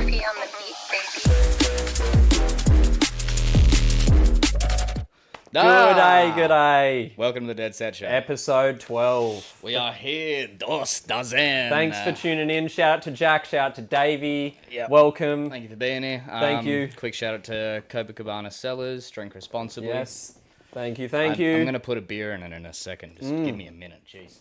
Davey on the beat, baby. Good day. Welcome to the Deadset Show. Episode 12. We are here, dos dozen. Thanks for tuning in. Shout out to Jack, shout out to Davey. Yep. Welcome. Thank you for being here. Thank you. Quick shout out to Copacabana Cellars, drink responsibly. Yes. Thank you. I'm you. going to put a beer in it in a second. Just give me a minute, jeez.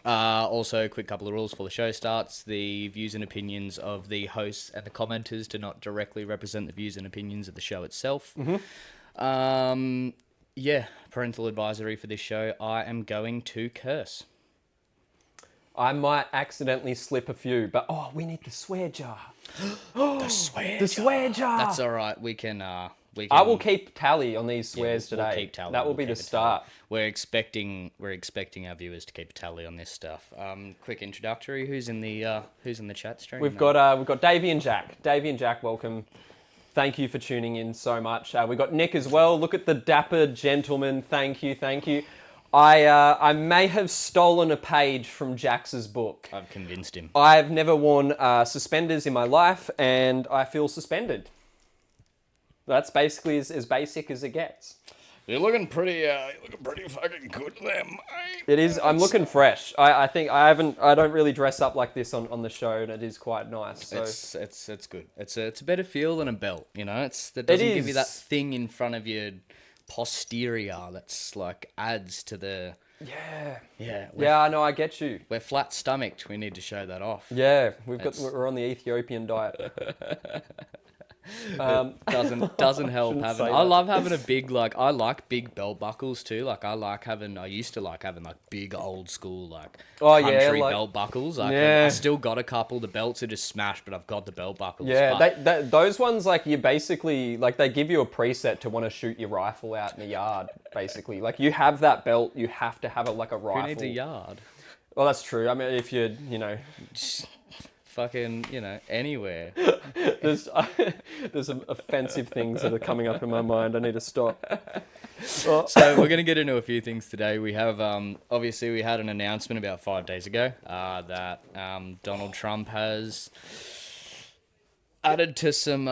Also, a quick couple of rules before the show starts. The views and opinions of the hosts and the commenters do not directly represent the views and opinions of the show itself. Parental advisory for this show. I am going to curse. I might accidentally slip a few, but we need the swear jar. The swear The swear jar. That's all right. We can. I will keep tally on these swears we'll today. keep tally. That will We'll be the keep a start. tally. We're expecting our viewers to keep a tally on this stuff. Quick introductory. Who's in the chat stream? We've got Davey and Jack. Davey and Jack, welcome. Thank you for tuning in so much. We've got Nick as well. Look at the dapper gentleman. Thank you. I may have stolen a page from Jax's book. I've convinced him. I've never worn suspenders in my life, and I feel suspended. That's basically as basic as it gets. You're looking pretty fucking good there, mate. It is. I'm looking fresh. I think I don't really dress up like this on the show, and it is quite nice. So. It's good. It's a better feel than a belt, you know. That doesn't give you that thing in front of your posterior that's like adds to the. Yeah. No, I get you. We're flat stomached. We need to show that off. Yeah, we're on the Ethiopian diet. Doesn't help having. I love having a big I like big belt buckles too. I used to like having big old school country belt buckles. I still got a couple. The belts are just smashed, but I've got the belt buckles. Yeah, those ones you basically they give you a preset to want to shoot your rifle out in the yard. Basically, you have that belt, you have to have a rifle. Who needs a yard? Well, that's true. I mean, if you're fucking, anywhere. There's some offensive things that are coming up in my mind. I need to stop. So we're going to get into a few things today. We have, obviously, we had an announcement about 5 days ago that Donald Trump has added to some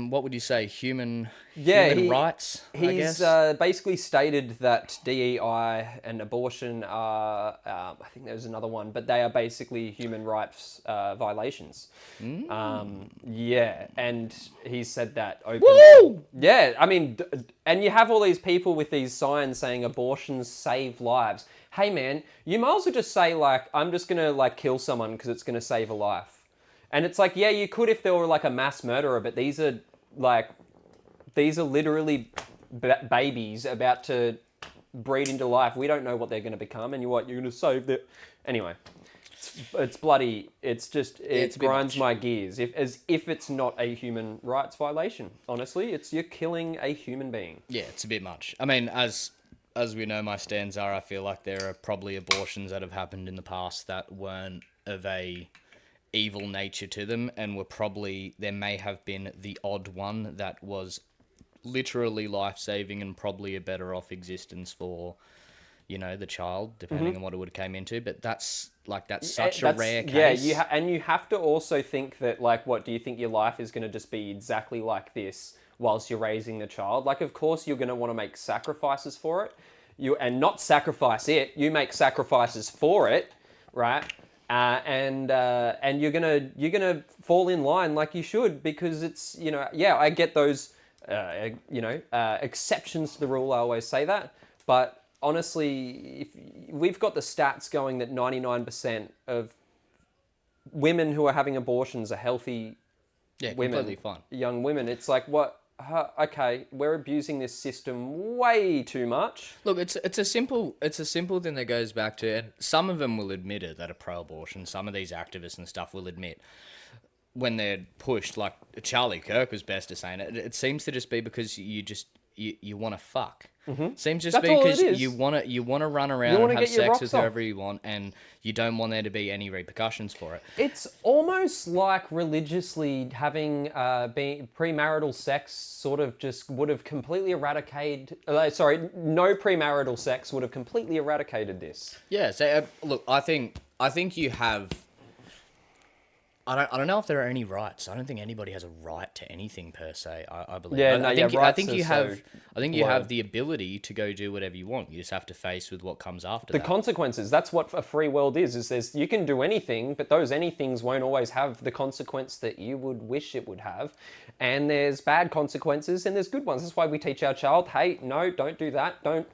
what would you say, human rights, I guess? He's basically stated that DEI and abortion are, I think there's another one, but they are basically human rights violations. And he said that openly. Woo! Yeah, I mean, and you have all these people with these signs saying abortions save lives. Hey man, you might as well just say I'm just going to kill someone because it's going to save a life. And it's you could if there were a mass murderer, but these are literally babies about to breed into life. We don't know what they're going to become, and you're going to save them. Anyway, it's bloody. It's just it grinds my gears. As if it's not a human rights violation. Honestly, you're killing a human being. Yeah, it's a bit much. I mean, as we know, my stands are. I feel like there are probably abortions that have happened in the past that weren't of a evil nature to them, and there may have been the odd one that was literally life-saving and probably a better off existence for the child, depending on what it would have came into, but that's such a rare case. And you have to also think that what do you think your life is going to just be exactly like this whilst you're raising the child? Of course you're going to want to make sacrifices for it, and not sacrifice it, you make sacrifices for it, right? And you're gonna fall in line like you should, because it's I get those exceptions to the rule. I always say that, but honestly, if we've got the stats going that 99% of women who are having abortions are healthy women, completely fine, young women. It's what? Okay, we're abusing this system way too much. Look, it's a simple thing that goes back to, and some of them will admit it, that are pro-abortion. Some of these activists and stuff will admit when they're pushed, like Charlie Kirk was best at saying it. It seems to just be because you want to fuck. Seems just That's because all it is. you want to run around and have sex with whoever you want, and you don't want there to be any repercussions for it. It's almost like religiously having premarital sex sort of just would have completely eradicated. No premarital sex would have completely eradicated this. Yeah. So look, I think you have I don't know if there are any rights. I don't think anybody has a right to anything per se. I believe. Yeah, I think rights you are have. so I think you blurred. have the ability to go do whatever you want. You just have to face with what comes after The that. consequences, that's what a free world is there's, you can do anything, but those anythings won't always have the consequence that you would wish it would have. And there's bad consequences and there's good ones. That's why we teach our child, hey, no, don't do that. Don't,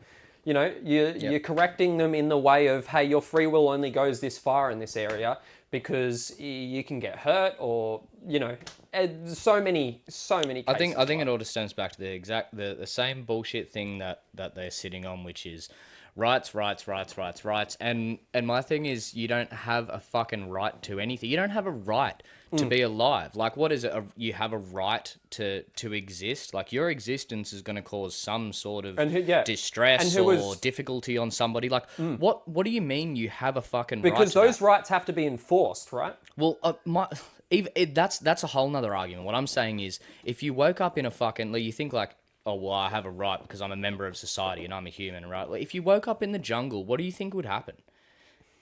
you're correcting them in the way of, hey, your free will only goes this far in this area because you can get hurt or, so many cases. I think it all just stems back to the same bullshit thing that they're sitting on, which is rights. And my thing is, you don't have a fucking right to anything. You don't have a right to be alive. Like, what is it? You have a right to exist. Like, your existence is going to cause some sort of distress or difficulty on somebody. Like, what do you mean you have a fucking right to because those that? rights have to be enforced, right? Well, that's a whole nother argument. What I'm saying is, if you woke up in a fucking, like, you think like, oh, well, I have a right because I'm a member of society and I'm a human, right? Like, if you woke up in the jungle, what do you think would happen?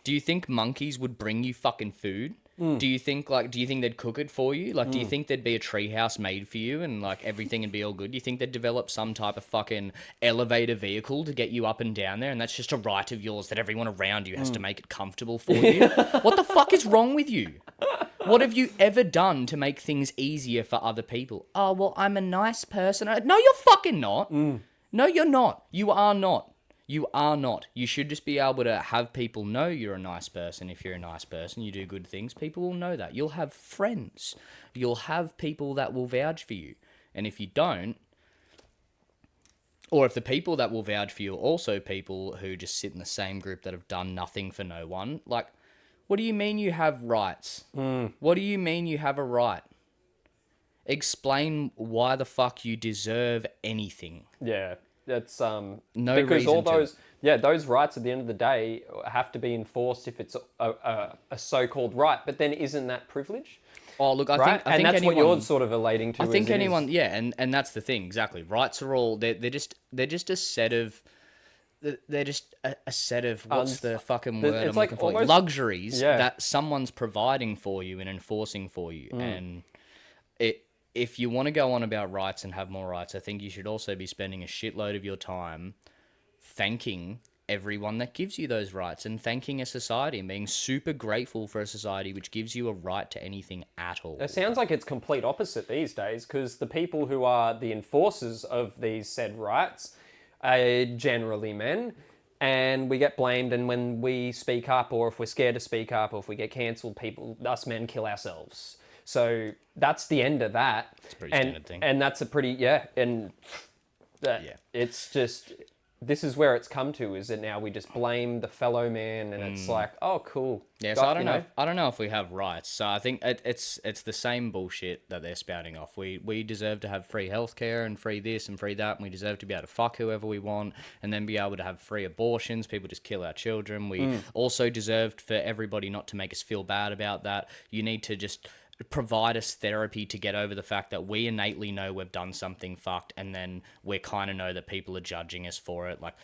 Do you think monkeys would bring you fucking food? Do you think they'd cook it for you? Like, do you think there'd be a treehouse made for you and like everything would be all good? Do you think they'd develop some type of fucking elevator vehicle to get you up and down there? And that's just a right of yours that everyone around you has to make it comfortable for you? What the fuck is wrong with you? What have you ever done to make things easier for other people? Oh, well, I'm a nice person. No, you're fucking not. No, you're not. You are not. You are not. You should just be able to have people know you're a nice person. If you're a nice person, you do good things, people will know that. You'll have friends. You'll have people that will vouch for you. And if you don't, or if the people that will vouch for you are also people who just sit in the same group that have done nothing for no one, like, what do you mean you have rights? What do you mean you have a right? Explain why the fuck you deserve anything. Yeah. That's no because reason all to. those those rights at the end of the day have to be enforced if it's a so-called right. But then isn't that privilege? Oh, look, I right? think that's anyone, what you're sort of relating to. I think anyone, and that's the thing exactly. Rights are all they're just a set of. They're just a set of what's the fucking word I'm looking for? Almost, luxuries that someone's providing for you and enforcing for you, and if you want to go on about rights and have more rights, I think you should also be spending a shitload of your time thanking everyone that gives you those rights and thanking a society and being super grateful for a society which gives you a right to anything at all. It sounds like it's complete opposite these days because the people who are the enforcers of these said rights are generally men. And we get blamed, and when we speak up, or if we're scared to speak up, or if we get cancelled, us men kill ourselves. So that's the end of that. It's a pretty standard thing. And that's a pretty, it's just, this is where it's come to, is that now we just blame the fellow man, and it's like, oh, cool. Yeah, so I don't know if we have rights. So I think it's the same bullshit that they're spouting off. We deserve to have free healthcare and free this and free that, and we deserve to be able to fuck whoever we want and then be able to have free abortions. People just kill our children. We also deserved for everybody not to make us feel bad about that. You need to just provide us therapy to get over the fact that we innately know we've done something fucked, and then we kind of know that people are judging us for it. Like,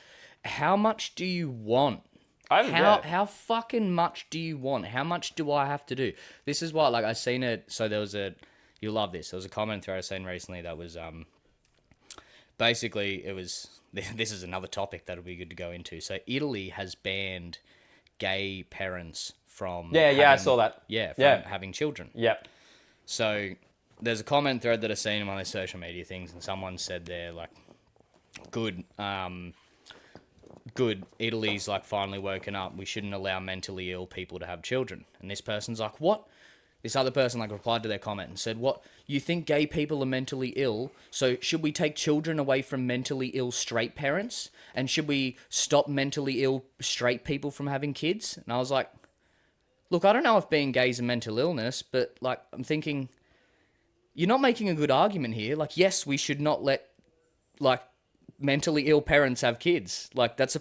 how much do you want? How fucking much do you want? How much do I have to do? This is why, like, I seen it. So there was you'll love this. There was a comment thread I seen recently that was basically it was. This is another topic that'll be good to go into. So Italy has banned gay parents from I saw that. Having children. Yep. So there's a comment thread that I've seen on their social media things, and someone said they're like, good, Italy's like finally woken up. We shouldn't allow mentally ill people to have children. And this person's like, what? This other person like replied to their comment and said, what? You think gay people are mentally ill? So should we take children away from mentally ill straight parents? And should we stop mentally ill straight people from having kids? And I was like, look, I don't know if being gay is a mental illness, but like I'm thinking, you're not making a good argument here. Like, yes, we should not let like mentally ill parents have kids. Like, that's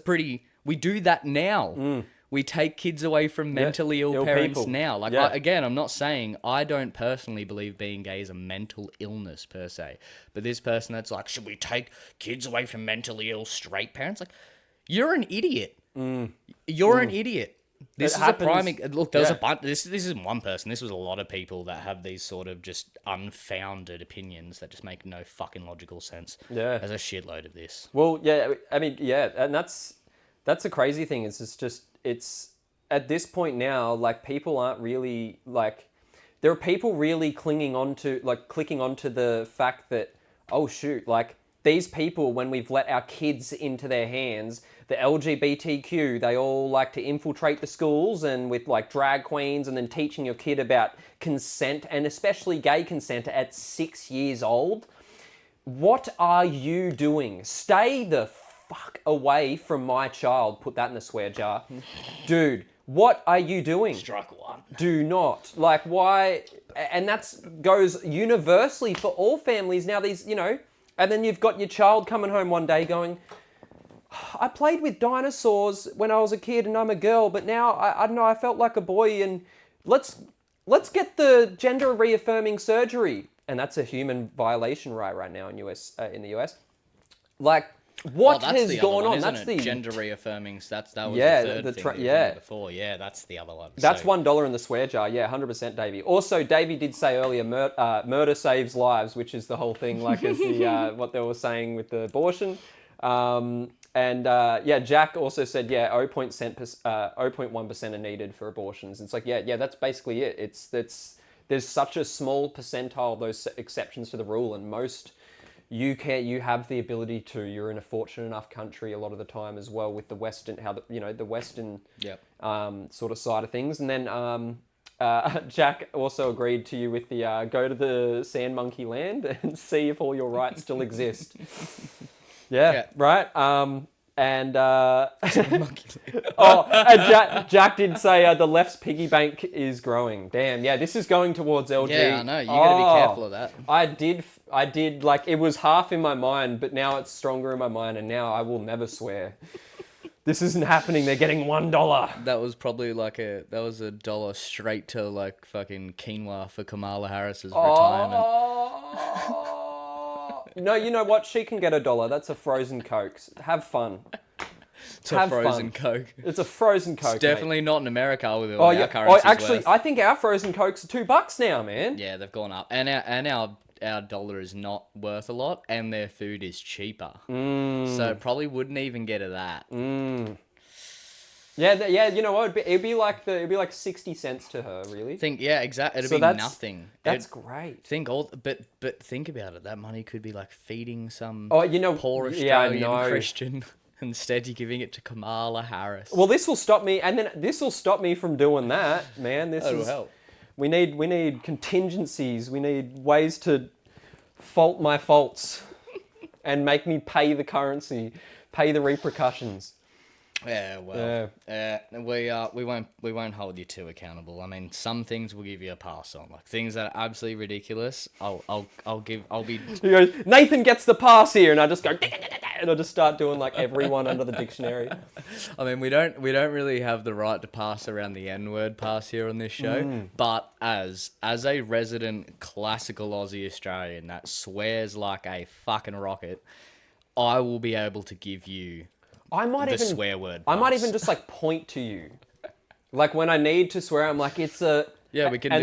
we do that now. We take kids away from mentally ill parents people. Now. Like, again, I'm not saying I don't personally believe being gay is a mental illness per se, but this person that's like, should we take kids away from mentally ill straight parents? Like, you're an idiot. You're an idiot. This It is happens. a prime. Look, there was a Yeah. bunch. This isn't one person. This was a lot of people that have these sort of just unfounded opinions that just make no fucking logical sense. Yeah. There's a shitload of this. Well, yeah, I mean, yeah, and that's a crazy thing. It's at this point now, like people aren't really like there are people really clicking onto the fact that, oh shoot, like these people, when we've let our kids into their hands, the LGBTQ, they all like to infiltrate the schools and with like drag queens and then teaching your kid about consent and especially gay consent at 6 years old. What are you doing? Stay the fuck away from my child. Put that in the swear jar. Dude, what are you doing? Strike one. Do not. Like, why? And that goes universally for all families. Now, and then you've got your child coming home one day going, I played with dinosaurs when I was a kid and I'm a girl, but now I don't know, I felt like a boy and let's get the gender reaffirming surgery. And that's a human violation right now in the US. Like, what has gone on? That's the gender reaffirming. That was yeah, the third thing yeah. before. Yeah, that's the other one. That's $1 in the swear jar. Yeah, 100%, Davey. Also, Davey did say earlier, murder saves lives, which is the whole thing, like as the what they were saying with the abortion. Jack also said, 0.1% are needed for abortions. It's like, that's basically it. There's such a small percentile of those exceptions to the rule, and most you have the ability to. You're in a fortunate enough country a lot of the time as well with the Western, the Western sort of side of things. And then Jack also agreed to you with the go to the Sand Monkey Land and see if all your rights still exist. Right. Jack did say the left's piggy bank is growing. Damn, yeah, this is going towards LG. Yeah, I know. You got to be careful of that. I did, like, it was half in my mind, but now it's stronger in my mind, and now I will never swear. This isn't happening. They're getting $1. That was probably $1 straight to like fucking quinoa for Kamala Harris's retirement. No, you know what? She can get $1. That's a frozen Coke. Have fun. It's a frozen Coke. It's a frozen Coke. It's definitely not in America with all our currencies. Actually, I think our frozen Cokes are $2 now, man. Yeah, they've gone up, and our dollar is not worth a lot, and their food is cheaper. So it probably wouldn't even get to that. Yeah. You know what? It'd be like 60 cents to her, really. Exactly. It'd be nothing. That's great. But think about it. That money could be like feeding some poor Australian Christian. Instead, you're giving it to Kamala Harris. Well, this will stop me, and then this will stop me from doing that, man. That'll help. We need contingencies. We need ways to fault my faults and make me pay the currency, pay the repercussions. Yeah, well, we won't hold you too accountable. I mean, some things we'll give you a pass on, like things that are absolutely ridiculous. I'll be. He goes, Nathan gets the pass here, and I just go, and I just start doing like everyone under the dictionary. I mean, we don't really have the right to pass around the N-word pass here on this show, but as a resident classical Aussie Australian that swears like a fucking rocket, I will be able to give you. Swear word. I might even just like point to you, like when I need to swear. I'm like, it's a we can do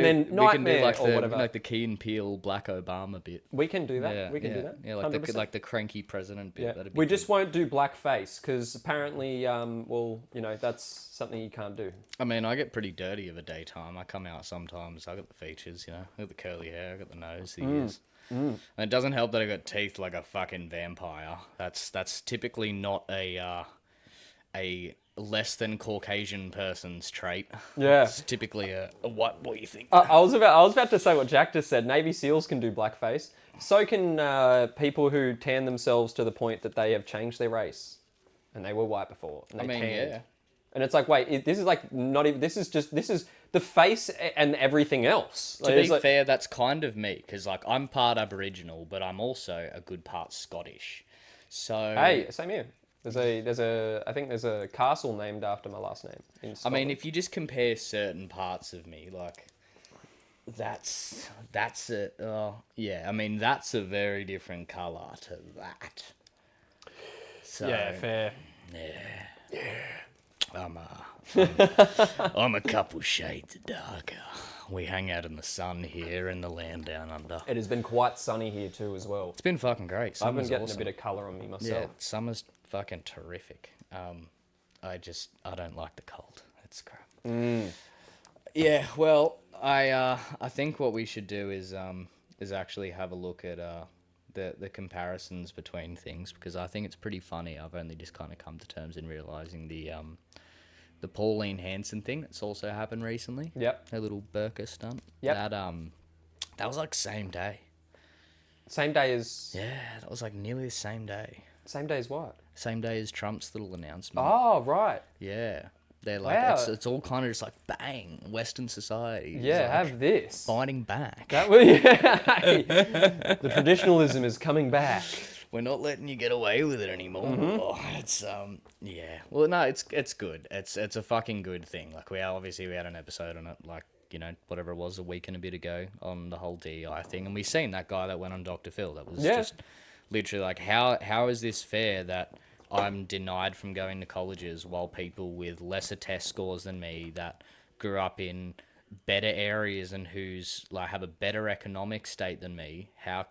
like the Key and Peele Black Obama bit. We can do that. We can do that. Yeah, like the cranky president bit. Yeah. We just won't do blackface because apparently, that's something you can't do. I mean, I get pretty dirty of a daytime. I come out sometimes. I got the features, I got the curly hair, I got the nose, the ears. And it doesn't help that I got teeth like a fucking vampire. That's typically not a less than Caucasian person's trait. Yeah, it's typically a white boy thing. I was about to say what Jack just said. Navy SEALs can do blackface. So can people who tan themselves to the point that they have changed their race, and they were white before. And they tanned. Yeah. And it's like, wait, this is like not even. This is the face and everything else. To be fair, that's kind of me, because like I'm part Aboriginal, but I'm also a good part Scottish. So hey, same here. I think there's a castle named after my last name in Scotland. I mean, if you just compare certain parts of me, like that's a very different colour to that. So yeah, fair. Yeah. I'm a couple shades darker. We hang out in the sun here in the land down under. It has been quite sunny here too as well. It's been fucking great. I've been Summer's getting awesome. a bit of colour on me myself. Yeah, summer's fucking terrific. I don't like the cold. It's crap. Yeah, well, I think what we should do is actually have a look at the comparisons between things, because I think it's pretty funny. I've only just kind of come to terms in realizing the Pauline Hanson thing that's also happened recently. Yep. Her little burqa stunt. Yep. That was like same day. Same day as... Yeah, that was like nearly the same day. Same day as what? Same day as Trump's little announcement. Oh, right. Yeah. They're like, Wow. it's all kind of just like, bang, Western society. Yeah, like have this. fighting back. That was, yeah. The traditionalism is coming back. We're not letting you get away with it anymore. Oh, it's yeah. Well, no, it's good. It's a fucking good thing. Like we had an episode on it, like, you know, whatever it was, a week and a bit ago on the whole DEI thing, and we seen that guy that went on Dr. Phil. That was just literally like, how is this fair that I'm denied from going to colleges while people with lesser test scores than me, that grew up in better areas and who's like have a better economic state than me, how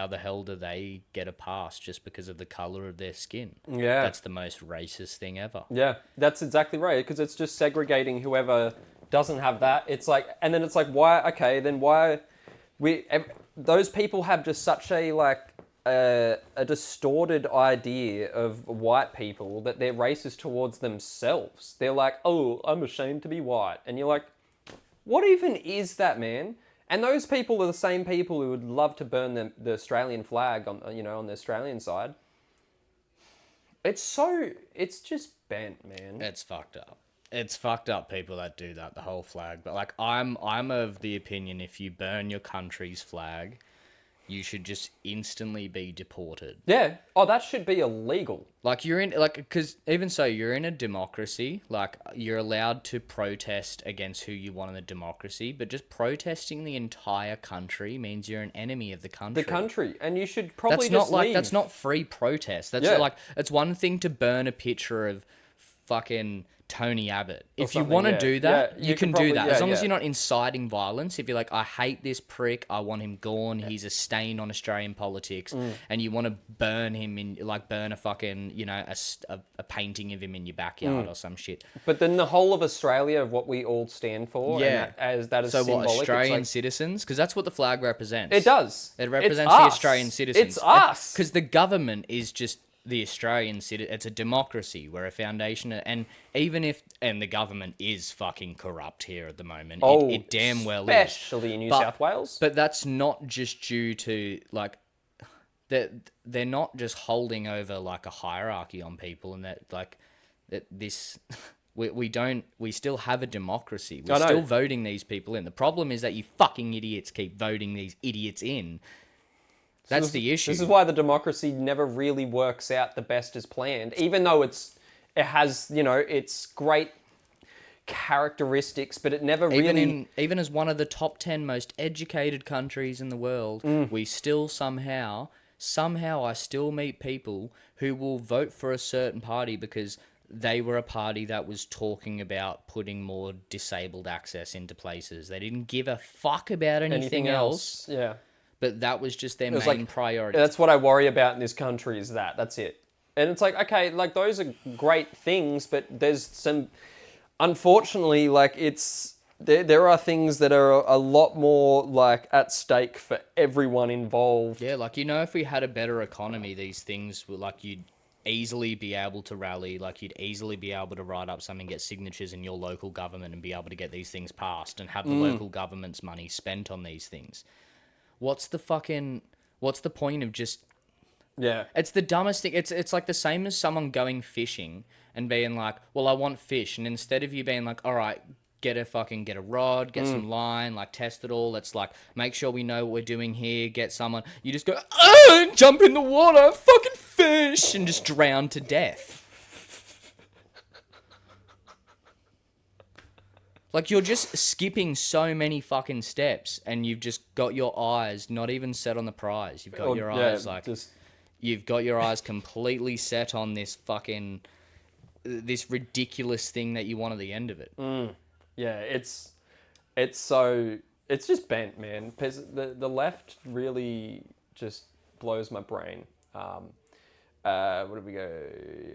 the hell do they get a pass just because of the color of their skin? Yeah. That's the most racist thing ever. Yeah, that's exactly right, because it's just segregating whoever doesn't have that. It's like, and then it's like, why, okay, then why, those people have just such a, like, a distorted idea of white people that they're racist towards themselves. They're like, oh, I'm ashamed to be white. And you're like, what even is that, man? And those people are the same people who would love to burn the Australian flag on, you know, on the Australian side. It's just bent, man. It's fucked up. It's fucked up, people that do that, the whole flag. But like, I'm of the opinion, if you burn your country's flag, you should just instantly be deported. Yeah. Oh, that should be illegal. Like, because even so, you're in a democracy. Like, you're allowed to protest against who you want in the democracy, but just protesting the entire country means you're an enemy of the country. The country, and you should probably That's leave. not free protest. That's like, it's one thing to burn a picture of fucking Tony Abbott. If you want to do that, you can do that. As long as you're not inciting violence. If you're like, I hate this prick, I want him gone, he's a stain on Australian politics, and you want to burn him in, like, burn a fucking, you know, a painting of him in your backyard or some shit. But then the whole of Australia, of what we all stand for, Yeah. and that is So symbolic. what, Australian like, citizens? Because that's what the flag represents. it does. It represents It's the us. Australian citizens. It's us. Because the government is just the Australian citizen. It's a democracy. We're a foundation. And even if... And the government is fucking corrupt here at the moment. Oh, it damn well is. especially in New South Wales. But that's not just due to, like... They're not just holding over, like, a hierarchy on people, and that, like... that this... We still have a democracy. We're still voting these people in. The problem is that you fucking idiots keep voting these idiots in. That's the issue. This is why the democracy never really works out the best as planned, even though it has, you know, its great characteristics, but it never even as one of the top 10 most educated countries in the world, we still somehow I still meet people who will vote for a certain party because they were a party that was talking about putting more disabled access into places. They didn't give a fuck about anything else. Yeah. But that was just their main priority. That's what I worry about in this country, is that's it. And it's like, okay, like, those are great things, but there's some, unfortunately, like, there are things that are a lot more, like, at stake for everyone involved. Yeah, like, you know, if we had a better economy, these things were, like, you'd easily be able to rally, like, you'd easily be able to write up something, get signatures in your local government and be able to get these things passed and have the local government's money spent on these things. What's the point of just... Yeah. It's the dumbest thing. It's like the same as someone going fishing and being like, well, I want fish. And instead of you being like, all right, get a rod, get some line, like, test it all. Let's, like, make sure we know what we're doing here. Get someone. You just go, jump in the water, fucking fish, and just drown to death. Like, you're just skipping so many fucking steps, and you've just got your eyes not even set on the prize. You've got your eyes, like... You've got your eyes completely set on this fucking this ridiculous thing that you want at the end of it. Yeah, it's just bent, man. The left really just blows my brain. Where do we go?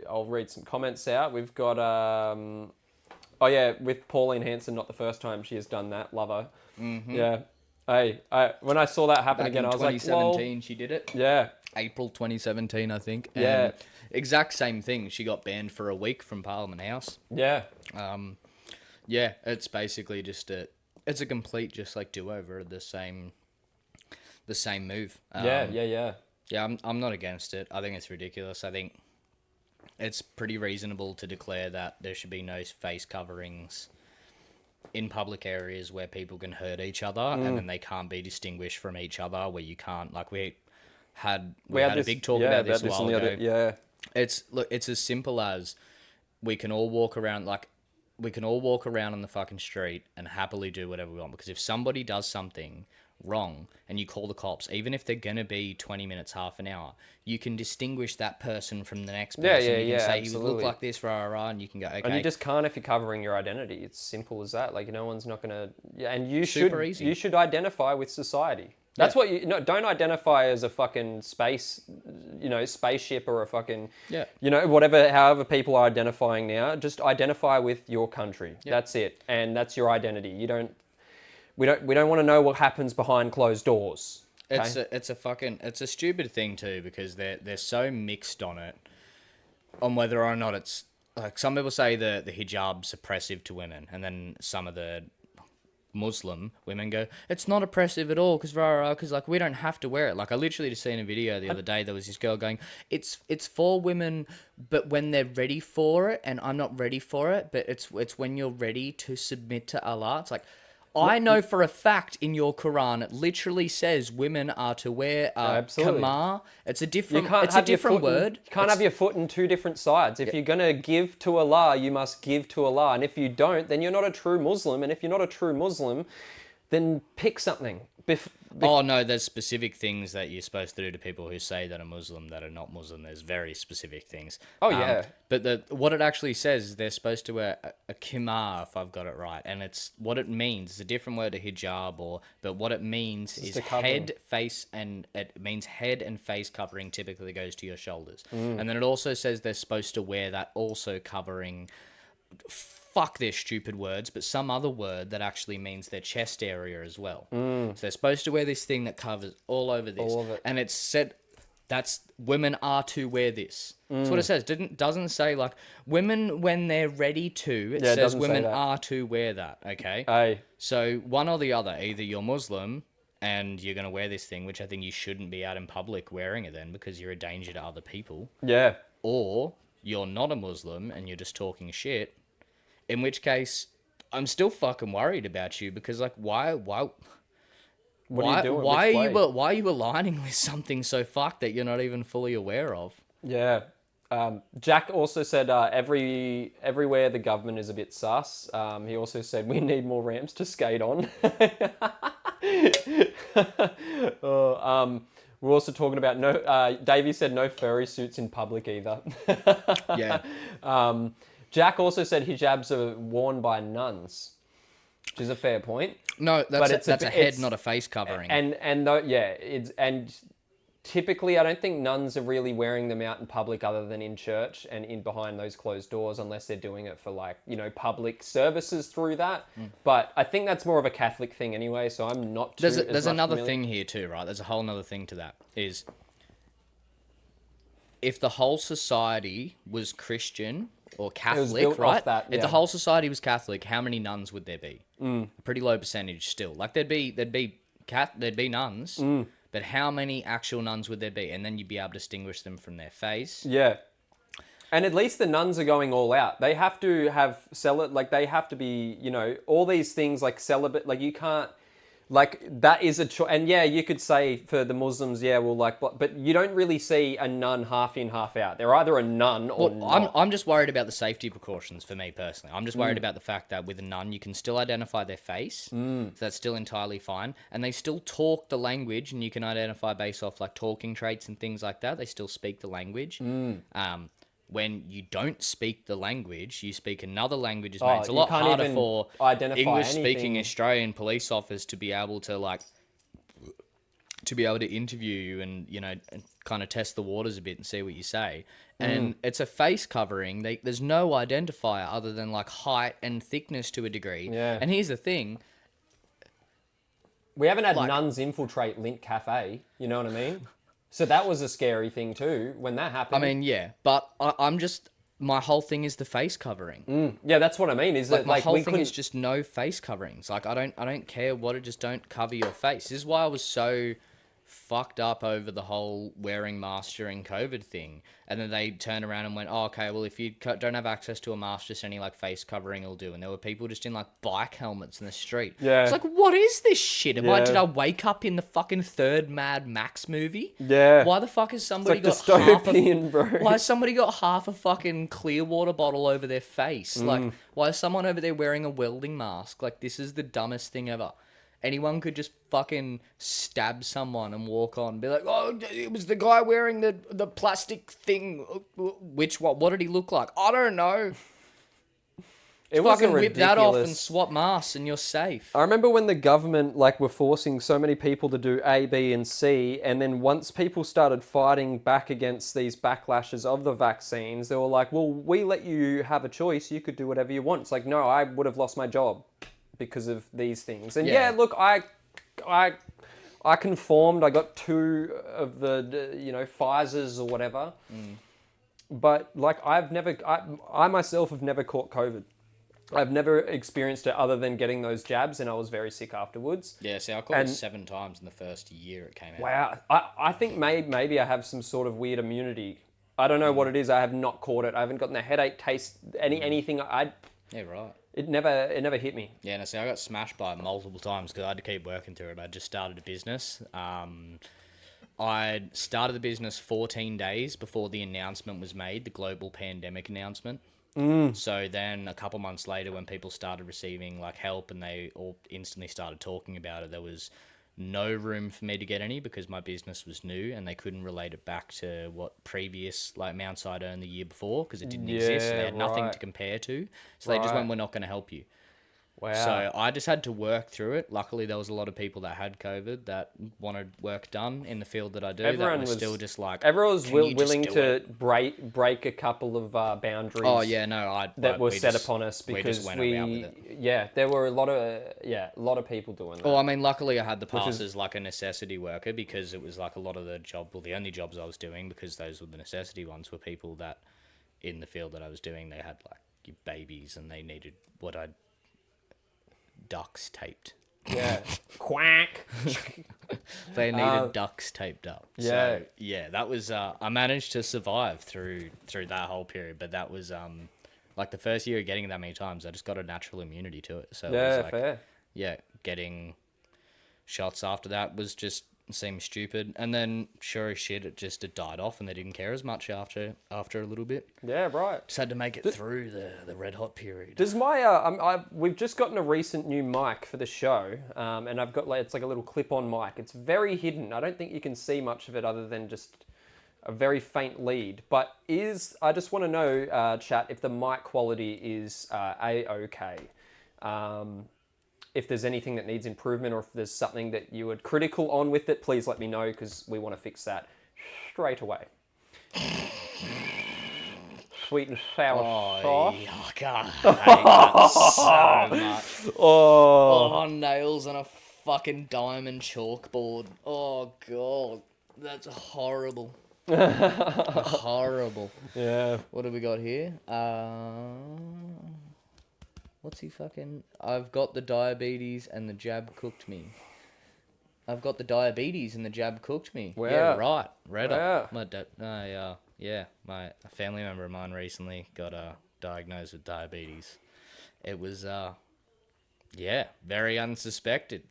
I'll read some comments out. We've got oh yeah, with Pauline Hanson, not the first time she has done that. Love her. Mm-hmm. Yeah. When I saw that happen again, I was like, 2017 she did it. Yeah. April 2017, I think. Yeah. And exact same thing. She got banned for a week from Parliament House. Yeah. Yeah, it's basically just it's a complete just like do-over of the same move. Yeah. Yeah, I'm not against it. I think it's ridiculous. I think it's pretty reasonable to declare that there should be no face coverings in public areas where people can hurt each other, and then they can't be distinguished from each other, where you can't, like we had a big talk about this a while ago. It's as simple as we can all walk around on the fucking street and happily do whatever we want, because if somebody does something wrong and you call the cops, even if they're gonna be 20 minutes, half an hour, you can distinguish that person from the next person. You can say, absolutely. "You look like this, rah, and you can go, okay." And you just can't if you're covering your identity. It's simple as that. Like, no one's not gonna. Yeah, and you should identify with society. That's what you don't identify as a fucking spaceship or a fucking however people are identifying now. Just identify with your country. Yep. That's it, and that's your identity. We don't want to know what happens behind closed doors. Okay? It's a stupid thing too, because they're so mixed on it, on whether or not it's like, some people say the hijab's oppressive to women, and then some of the Muslim women go, it's not oppressive at all, because like we don't have to wear it. Like, I literally just seen a video the other day, there was this girl going, it's for women, but when they're ready for it, and I'm not ready for it, but it's when you're ready to submit to Allah. It's like, I know for a fact in your Quran it literally says women are to wear kamar. It's a different word. You can't have your foot in two different sides. If you're going to give to Allah, you must give to Allah. And if you don't, then you're not a true Muslim. And if you're not a true Muslim, then pick something. Oh, no, there's specific things that you're supposed to do to people who say that are Muslim that are not Muslim. There's very specific things. Oh, yeah. But what it actually says is they're supposed to wear a khimar, if I've got it right. And it's what it means. It's a different word to hijab, but what it means is head, face, and it means head and face covering typically goes to your shoulders. And then it also says they're supposed to wear that also covering, fuck their stupid words, but some other word that actually means their chest area as well. So they're supposed to wear this thing that covers all over this. All of it. And it's said that's women are to wear this. That's what it says. Doesn't say like women when they're ready to. It says women are to wear that. Okay. Aye. So one or the other. Either you're Muslim and you're going to wear this thing, which I think you shouldn't be out in public wearing it then, because you're a danger to other people. Yeah. Or you're not a Muslim and you're just talking shit. In which case, I'm still fucking worried about you, because like, why are you doing? Why are you aligning with something so fucked that you're not even fully aware of? Yeah. Jack also said everywhere the government is a bit sus. He also said we need more ramps to skate on. We're also talking about Davey said no furry suits in public either. Yeah. Jack also said hijabs are worn by nuns, which is a fair point. No, that's a head, not a face covering. And typically I don't think nuns are really wearing them out in public other than in church and in behind those closed doors, unless they're doing it for public services through that. But I think that's more of a Catholic thing anyway, so I'm not too There's another thing here too, right? There's a whole other thing to that, is if the whole society was Christian or Catholic, right? If the whole society was Catholic, how many nuns would there be? A pretty low percentage still. Like there'd be nuns, but how many actual nuns would there be? And then you'd be able to distinguish them from their face. Yeah. And at least the nuns are going all out. They have to have they have to be, all these things like celibate, like you can't, like that is a choice. And yeah, you could say for the Muslims, but you don't really see a nun half in, half out. They're either a nun or not. I'm just worried about the safety precautions for me personally. I'm just worried about the fact that with a nun, you can still identify their face. So that's still entirely fine. And they still talk the language, and you can identify based off like talking traits and things like that. They still speak the language. when you don't speak the language, you speak another language, Oh, mate. It's a you lot can't harder even for identify English-speaking anything. Australian police officers to be able to interview you and, you know, and kind of test the waters a bit and see what you say. And it's a face covering. There's no identifier other than like height and thickness to a degree. Yeah. And here's the thing. We haven't had Like- nuns infiltrate Lint Cafe, you know what I mean? So that was a scary thing too, when that happened. I mean, yeah, but I'm just, my whole thing is the face covering. yeah, that's what I mean, is Like that my like whole we thing couldn't... is just no face coverings. Like I don't care what it, just don't cover your face. This is why I was so fucked up over the whole wearing masks during COVID thing. And then they turned around and went, oh, okay, well, if you don't have access to a mask, just any like face covering will do. And there were people just in like bike helmets in the street. Yeah. It's like, what is this shit? Yeah. Did I wake up in the fucking third Mad Max movie? Yeah. Why the fuck has somebody It's got like half a... dystopian, bro. Why has somebody got half a fucking clear water bottle over their face? Like, why is someone over there wearing a welding mask? Like, this is the dumbest thing ever. Anyone could just fucking stab someone and walk on. Be like, oh, it was the guy wearing the plastic thing. What did he look like? I don't know. It was Fucking a whip that off and ridiculous... swap masks and you're safe. I remember when the government like were forcing so many people to do A, B, and C, and then once people started fighting back against these backlashes of the vaccines, they were like, "Well, we let you have a choice. You could do whatever you want." It's like, no, I would have lost my job because of these things. And Yeah. yeah, look, I conformed. I got 2 of the Pfizer's or whatever. But like, I myself have never caught COVID. I've never experienced it other than getting those jabs, and I was very sick afterwards. Yeah, see, I caught it 7 times in the first year it came out. Wow. I think maybe I have some sort of weird immunity. I don't know what it is. I have not caught it. I haven't gotten a headache, taste, anything. Yeah, right. It never hit me. Yeah, no, see, I got smashed by it multiple times because I had to keep working through it. I just started a business. I started the business 14 days before the announcement was made, the global pandemic announcement. So then a couple months later, when people started receiving like help and they all instantly started talking about it, there was no room for me to get any because my business was new and they couldn't relate it back to what previous like amounts I'd earned the year before because it didn't exist. So they had nothing right. to compare to. So they just went, we're not going to help you. Wow. So I just had to work through it. Luckily, there was a lot of people that had COVID that wanted work done in the field that I do. Everyone that was was still just like, everyone was "Can you just willing do to it?" break a couple of boundaries. Oh yeah, no, that were we set just- upon us we because just went around with it. there were a lot of people doing that. Well, I mean, luckily I had the pass is- as like a necessity worker because it was like a lot of the only jobs I was doing because those were the necessity ones were people that in the field that I was doing, they had like babies and they needed ducks taped. Yeah. Quack. They needed ducks taped up. Yeah. So, yeah, that was I managed to survive through that whole period, but that was like the first year of getting it that many times, I just got a natural immunity to it. So it was like, fair. yeah, getting shots after that was just seemed stupid, and then sure as shit it died off and they didn't care as much after a little bit. Yeah, right. Just had to make it through the red hot period. Does we've just gotten a recent new mic for the show, and I've got it's like a little clip-on mic. It's very hidden. I don't think you can see much of it other than just a very faint lead. But I just want to know, chat, if the mic quality is A-okay. If there's anything that needs improvement or if there's something that you were critical on with it, please let me know because we want to fix that straight away. Sweet and sour sauce. Oh, God, I hate that so much. Oh, nails on a fucking diamond chalkboard. Oh, God. That's horrible. Horrible. Yeah. What have we got here? What's he fucking... I've got the diabetes and the jab cooked me. I've got the diabetes and the jab cooked me. Wow. Yeah, right. Read Wow. up. My dad... a family member of mine recently got diagnosed with diabetes. It was, very unsuspected.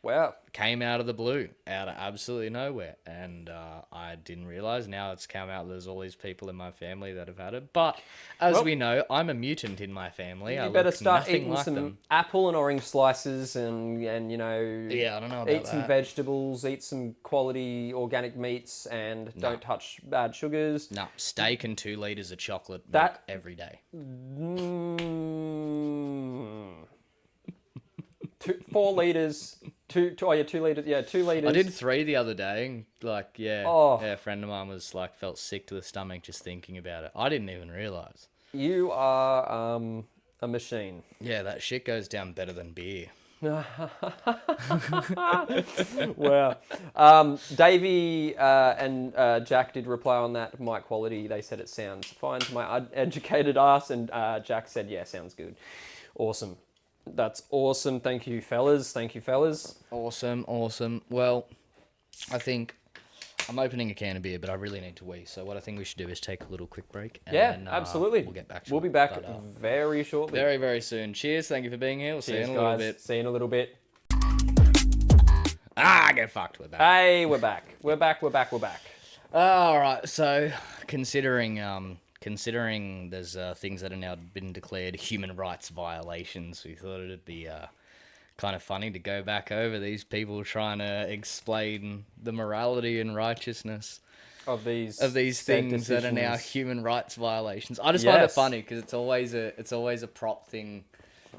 Wow. Came out of the blue, out of absolutely nowhere, and I didn't realize. Now it's come out there's all these people in my family that have had it. But as we know, I'm a mutant in my family. I You better look start nothing eating like some them. apple and orange slices, and you know, Yeah, I don't know about eat some that. vegetables, eat some quality organic meats, and don't touch bad sugars. No, steak and 2 liters of chocolate milk That- every day. Mm, 4 liters. 2 liters. Yeah, 2 liters. I did 3 the other day. And Oh. a friend of mine was like, felt sick to the stomach just thinking about it. I didn't even realize. You are a machine. Yeah, that shit goes down better than beer. Wow. Davey and Jack did reply on that mic quality. They said it sounds fine to my uneducated ass, and Jack said, yeah, sounds good. Awesome. That's awesome. Thank you, fellas. Awesome. Well, I think I'm opening a can of beer, but I really need to wee. So what I think we should do is take a little quick break. And then, absolutely. We'll get back to We'll it. be back But, very shortly. very, very soon. Cheers. Thank you for being here. We'll see you Cheers, in a little guys. bit. See you in a little bit. Get fucked with that. Hey, we're back. All right. So considering there's things that are now been declared human rights violations, we thought it'd be kind of funny to go back over these people trying to explain the morality and righteousness Of these things that are now human rights violations. I just find it funny because it's always a prop thing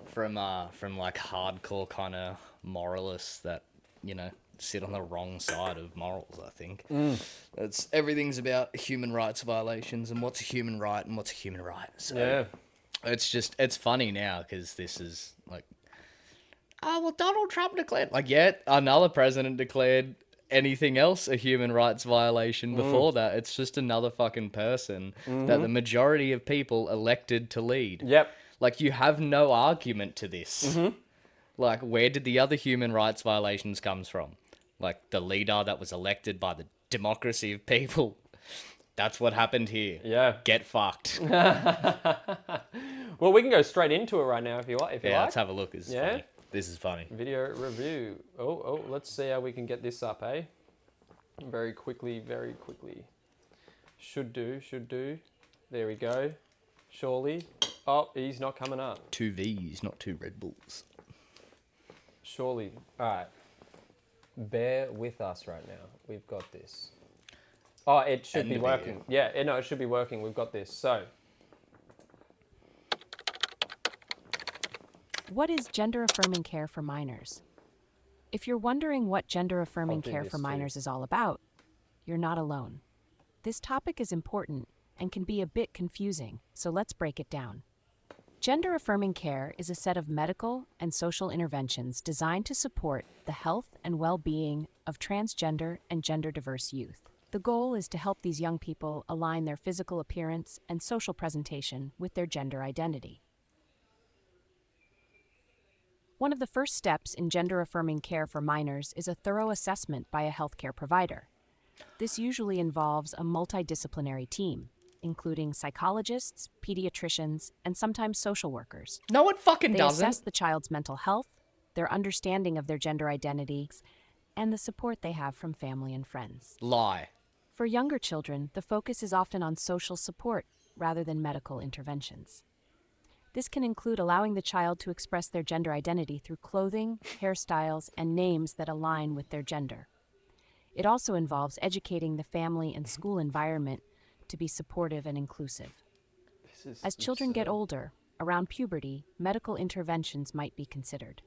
from like hardcore kind of moralists that, you know, sit on the wrong side of morals. I think everything's about human rights violations and what's a human right and what's a human right. So it's funny now because this is like, oh well, Donald Trump declared, like, yet another president declared anything else a human rights violation before that. It's just another fucking person that the majority of people elected to lead. Yep. Like, you have no argument to this. Like, where did the other human rights violations comes from? Like, the leader that was elected by the democracy of people. That's what happened here. Yeah. Get fucked. Well, we can go straight into it right now if you like. Let's have a look. This is funny. This is funny. Video review. Oh, let's see how we can get this up, eh? Very quickly. Should do. There we go. Surely. Oh, he's not coming up. 2 V's, not 2 Red Bulls. Surely. All right. Bear with us right now. We've got this. Oh, it should be working. Yeah, it should be working. We've got this. So. What is gender-affirming care for minors? If you're wondering what gender-affirming care for minors is all about, you're not alone. This topic is important and can be a bit confusing, so let's break it down. Gender-affirming care is a set of medical and social interventions designed to support the health and well-being of transgender and gender-diverse youth. The goal is to help these young people align their physical appearance and social presentation with their gender identity. One of the first steps in gender-affirming care for minors is a thorough assessment by a healthcare provider. This usually involves a multidisciplinary team, including psychologists, pediatricians, and sometimes social workers. No, it fucking doesn't. They assess the child's mental health, their understanding of their gender identity, and the support they have from family and friends. Lie. For younger children, the focus is often on social support rather than medical interventions. This can include allowing the child to express their gender identity through clothing, hairstyles, and names that align with their gender. It also involves educating the family and school environment to be supportive and inclusive. As children get older, around puberty, medical interventions might be considered.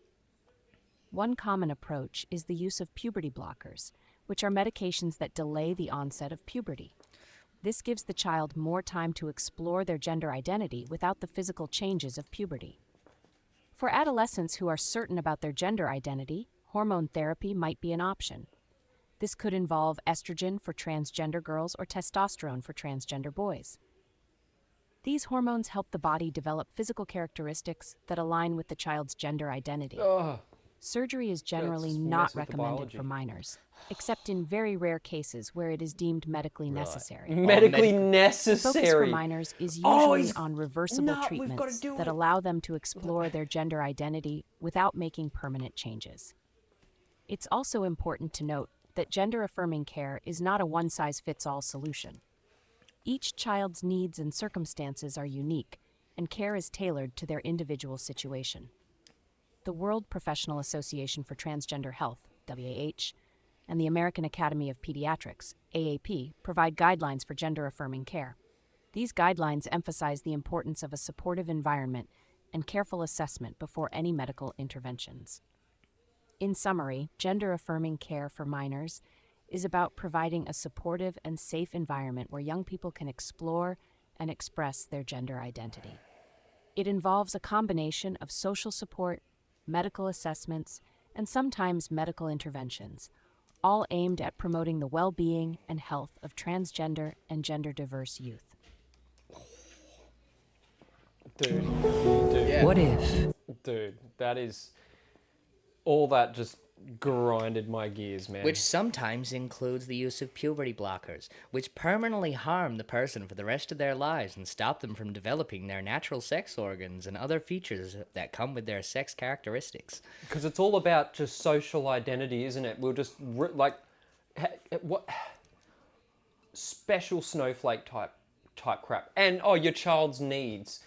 One common approach is the use of puberty blockers, which are medications that delay the onset of puberty. This gives the child more time to explore their gender identity without the physical changes of puberty. For adolescents who are certain about their gender identity, hormone therapy might be an option. This could involve estrogen for transgender girls or testosterone for transgender boys. These hormones help the body develop physical characteristics that align with the child's gender identity. Surgery is generally not recommended for minors, except in very rare cases where it is deemed medically necessary. Medically The necessary. focus for minors is usually on reversible treatments that allow them to explore their gender identity without making permanent changes. It's also important to note that gender-affirming care is not a one-size-fits-all solution. Each child's needs and circumstances are unique, and care is tailored to their individual situation. The World Professional Association for Transgender Health, WAH, and the American Academy of Pediatrics, AAP, provide guidelines for gender-affirming care. These guidelines emphasize the importance of a supportive environment and careful assessment before any medical interventions. In summary, gender-affirming care for minors is about providing a supportive and safe environment where young people can explore and express their gender identity. It involves a combination of social support, medical assessments, and sometimes medical interventions, all aimed at promoting the well-being and health of transgender and gender-diverse youth. Dude, Yeah. What if? dude, that is all that just grinded my gears, man. Which sometimes includes the use of puberty blockers, which permanently harm the person for the rest of their lives and stop them from developing their natural sex organs and other features that come with their sex characteristics. Because it's all about just social identity, isn't it? We'll just what special snowflake type crap. And your child's needs.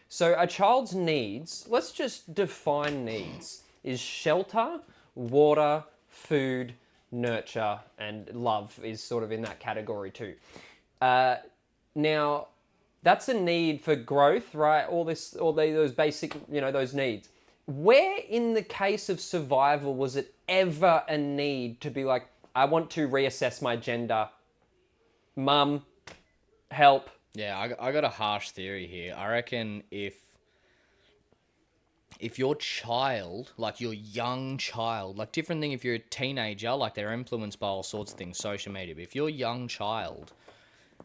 So a child's needs, let's just define needs, is shelter, water, food, nurture, and love is sort of in that category too. Now, that's a need for growth, right? Those basic, those needs. Where in the case of survival was it ever a need to be like, I want to reassess my gender? Mum, help. Yeah, I got a harsh theory here. I reckon if your child, like your young child, like different thing if you're a teenager, like they're influenced by all sorts of things, social media, but if your young child,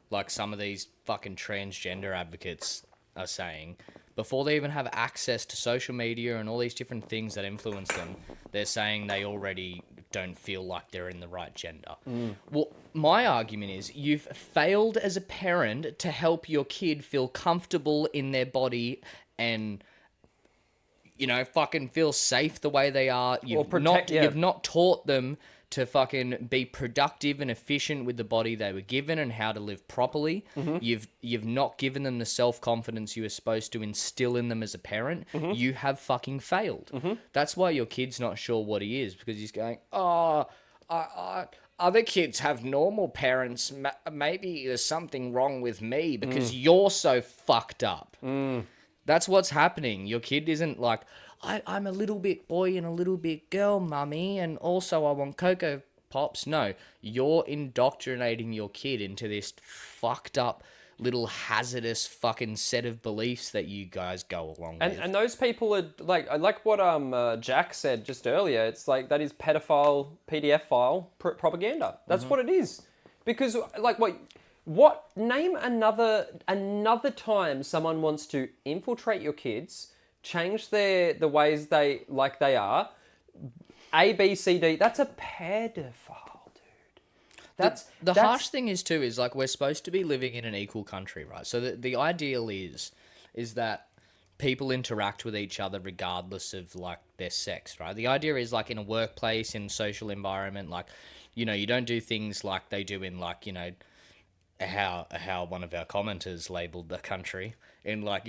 like some of these fucking transgender advocates are saying, before they even have access to social media and all these different things that influence them, they're saying they already don't feel like they're in the right gender. Well, my argument is you've failed as a parent to help your kid feel comfortable in their body and, fucking feel safe the way they are. You've not taught them to fucking be productive and efficient with the body they were given and how to live properly. You've not given them the self-confidence you were supposed to instill in them as a parent. You have fucking failed. That's why your kid's not sure what he is, because he's going, other kids have normal parents. Maybe there's something wrong with me because you're so fucked up. That's what's happening. Your kid isn't like, I'm a little bit boy and a little bit girl, mummy, and also I want Cocoa Pops. No, you're indoctrinating your kid into this fucked up little hazardous fucking set of beliefs that you guys go along with. And those people are like what Jack said just earlier. It's like that is pedophile PDF file propaganda. That's what it is. Because what name another time someone wants to infiltrate your kids, change the ways they are, A, B, C, D. That's a pedophile, dude. The harsh thing is too is like we're supposed to be living in an equal country, right? So the ideal is that people interact with each other regardless of like their sex, right? The idea is like in a workplace, in social environment, like you don't do things like they do in like how one of our commenters labeled the country in like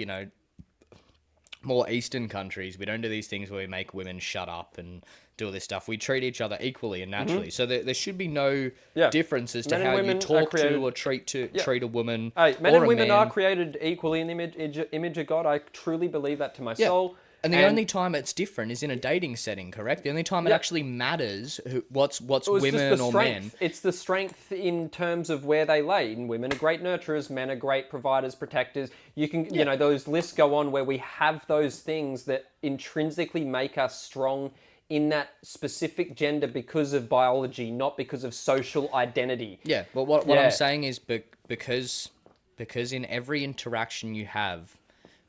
more Eastern countries. We don't do these things where we make women shut up and do all this stuff. We treat each other equally and naturally. So there should be no difference as to how you talk to or treat a woman. Hey, men or and women man. are created equally in the image of God. I truly believe that to my soul. And the only time it's different is in a dating setting, correct? The only time it actually matters what's women or men. It's the strength in terms of where they lay. And women are great nurturers, men are great providers, protectors. You can, those lists go on where we have those things that intrinsically make us strong in that specific gender because of biology, not because of social identity. Yeah, but what I'm saying is because in every interaction you have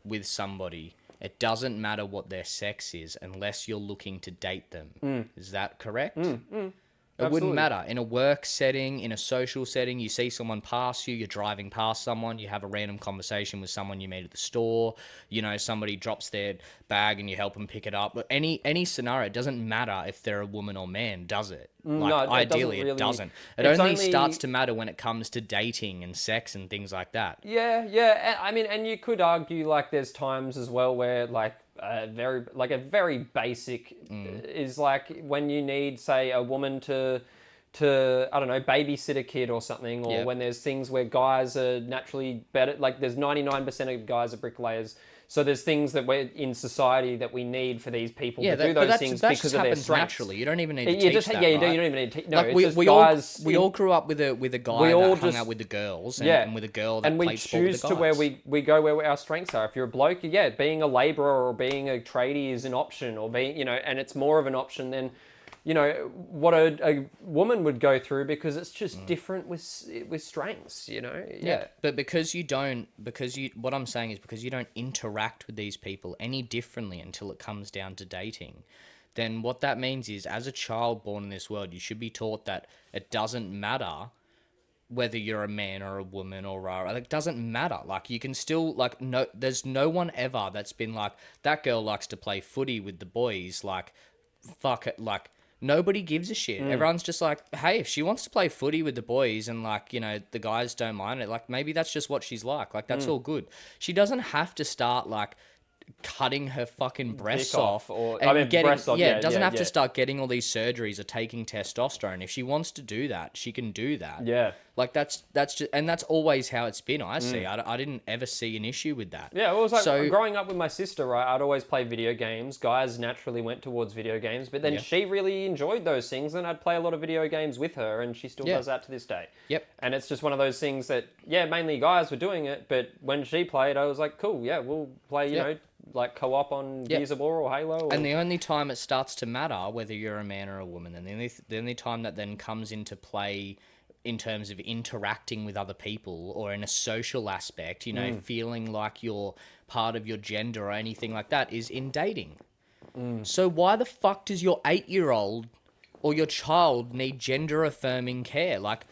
with somebody, it doesn't matter what their sex is unless you're looking to date them. Is that correct? It wouldn't Absolutely. matter. In a work setting, in a social setting, you see someone pass you, you're driving past someone, you have a random conversation with someone you meet at the store, you know, somebody drops their bag and you help them pick it up. But any scenario, it doesn't matter if they're a woman or man, does it? Like, No, it doesn't ideally, really. it doesn't. It It's only starts to matter when it comes to dating and sex and things like that. Yeah. I mean, and you could argue like there's times as well where like a very basic is like when you need, say, a woman to I don't know, babysit a kid or something, or Yep. when there's things where guys are naturally better. Like there's 99% of guys are bricklayers. So there's things that we're in society that we need for these people to do those things that because just of their happens strengths. naturally. You don't even need to You teach just that, you right? don't even need to teach. No, Like it's we, just we guys. all all grew up with a guy all that hung just- out with the girls and with a girl that and we played sport with choose the to where guys. we go where our strengths are. If you're a bloke, yeah, being a labourer or being a tradie is an option, or being, you know, and it's more of an option than, you know, what a woman would go through, because it's just different with strengths, you know. Yeah. But what I'm saying is because you don't interact with these people any differently until it comes down to dating, then what that means is, as a child born in this world, you should be taught that it doesn't matter whether you're a man or a woman or like, it doesn't matter. Like, you can still, like, no, there's no one ever that's been like, that girl likes to play footy with the boys, like, fuck it, like, nobody gives a shit. Everyone's just like, hey, if she wants to play footy with the boys and, like, you know, the guys don't mind it, like, maybe that's just what she's like. Like, that's all good. She doesn't have to start, like, cutting her fucking breasts Dick off, off or- and I mean, getting breasts off, yeah, doesn't have yeah. to start getting all these surgeries or taking testosterone. If she wants to do that, she can do that. Yeah. Like, that's just, and that's always how it's been. I see. I didn't ever see an issue with that. Yeah, well, it was like So- growing up with my sister, right? I'd always play video games. Guys naturally went towards video games, but then Yeah. she really enjoyed those things, and I'd play a lot of video games with her, and she still Yeah. does that to this day. Yep. And it's just one of those things that, yeah, mainly guys were doing it, but when she played, I was like, cool, yeah, we'll play, you Yeah. know, like co-op on Yeah. Gears of War or Halo. Or... And the only time it starts to matter whether you're a man or a woman, and the only time that then comes into play in terms of interacting with other people or in a social aspect, you know, feeling like you're part of your gender or anything like that, is in dating. So why the fuck does your 8-year-old or your child need gender affirming care? Like,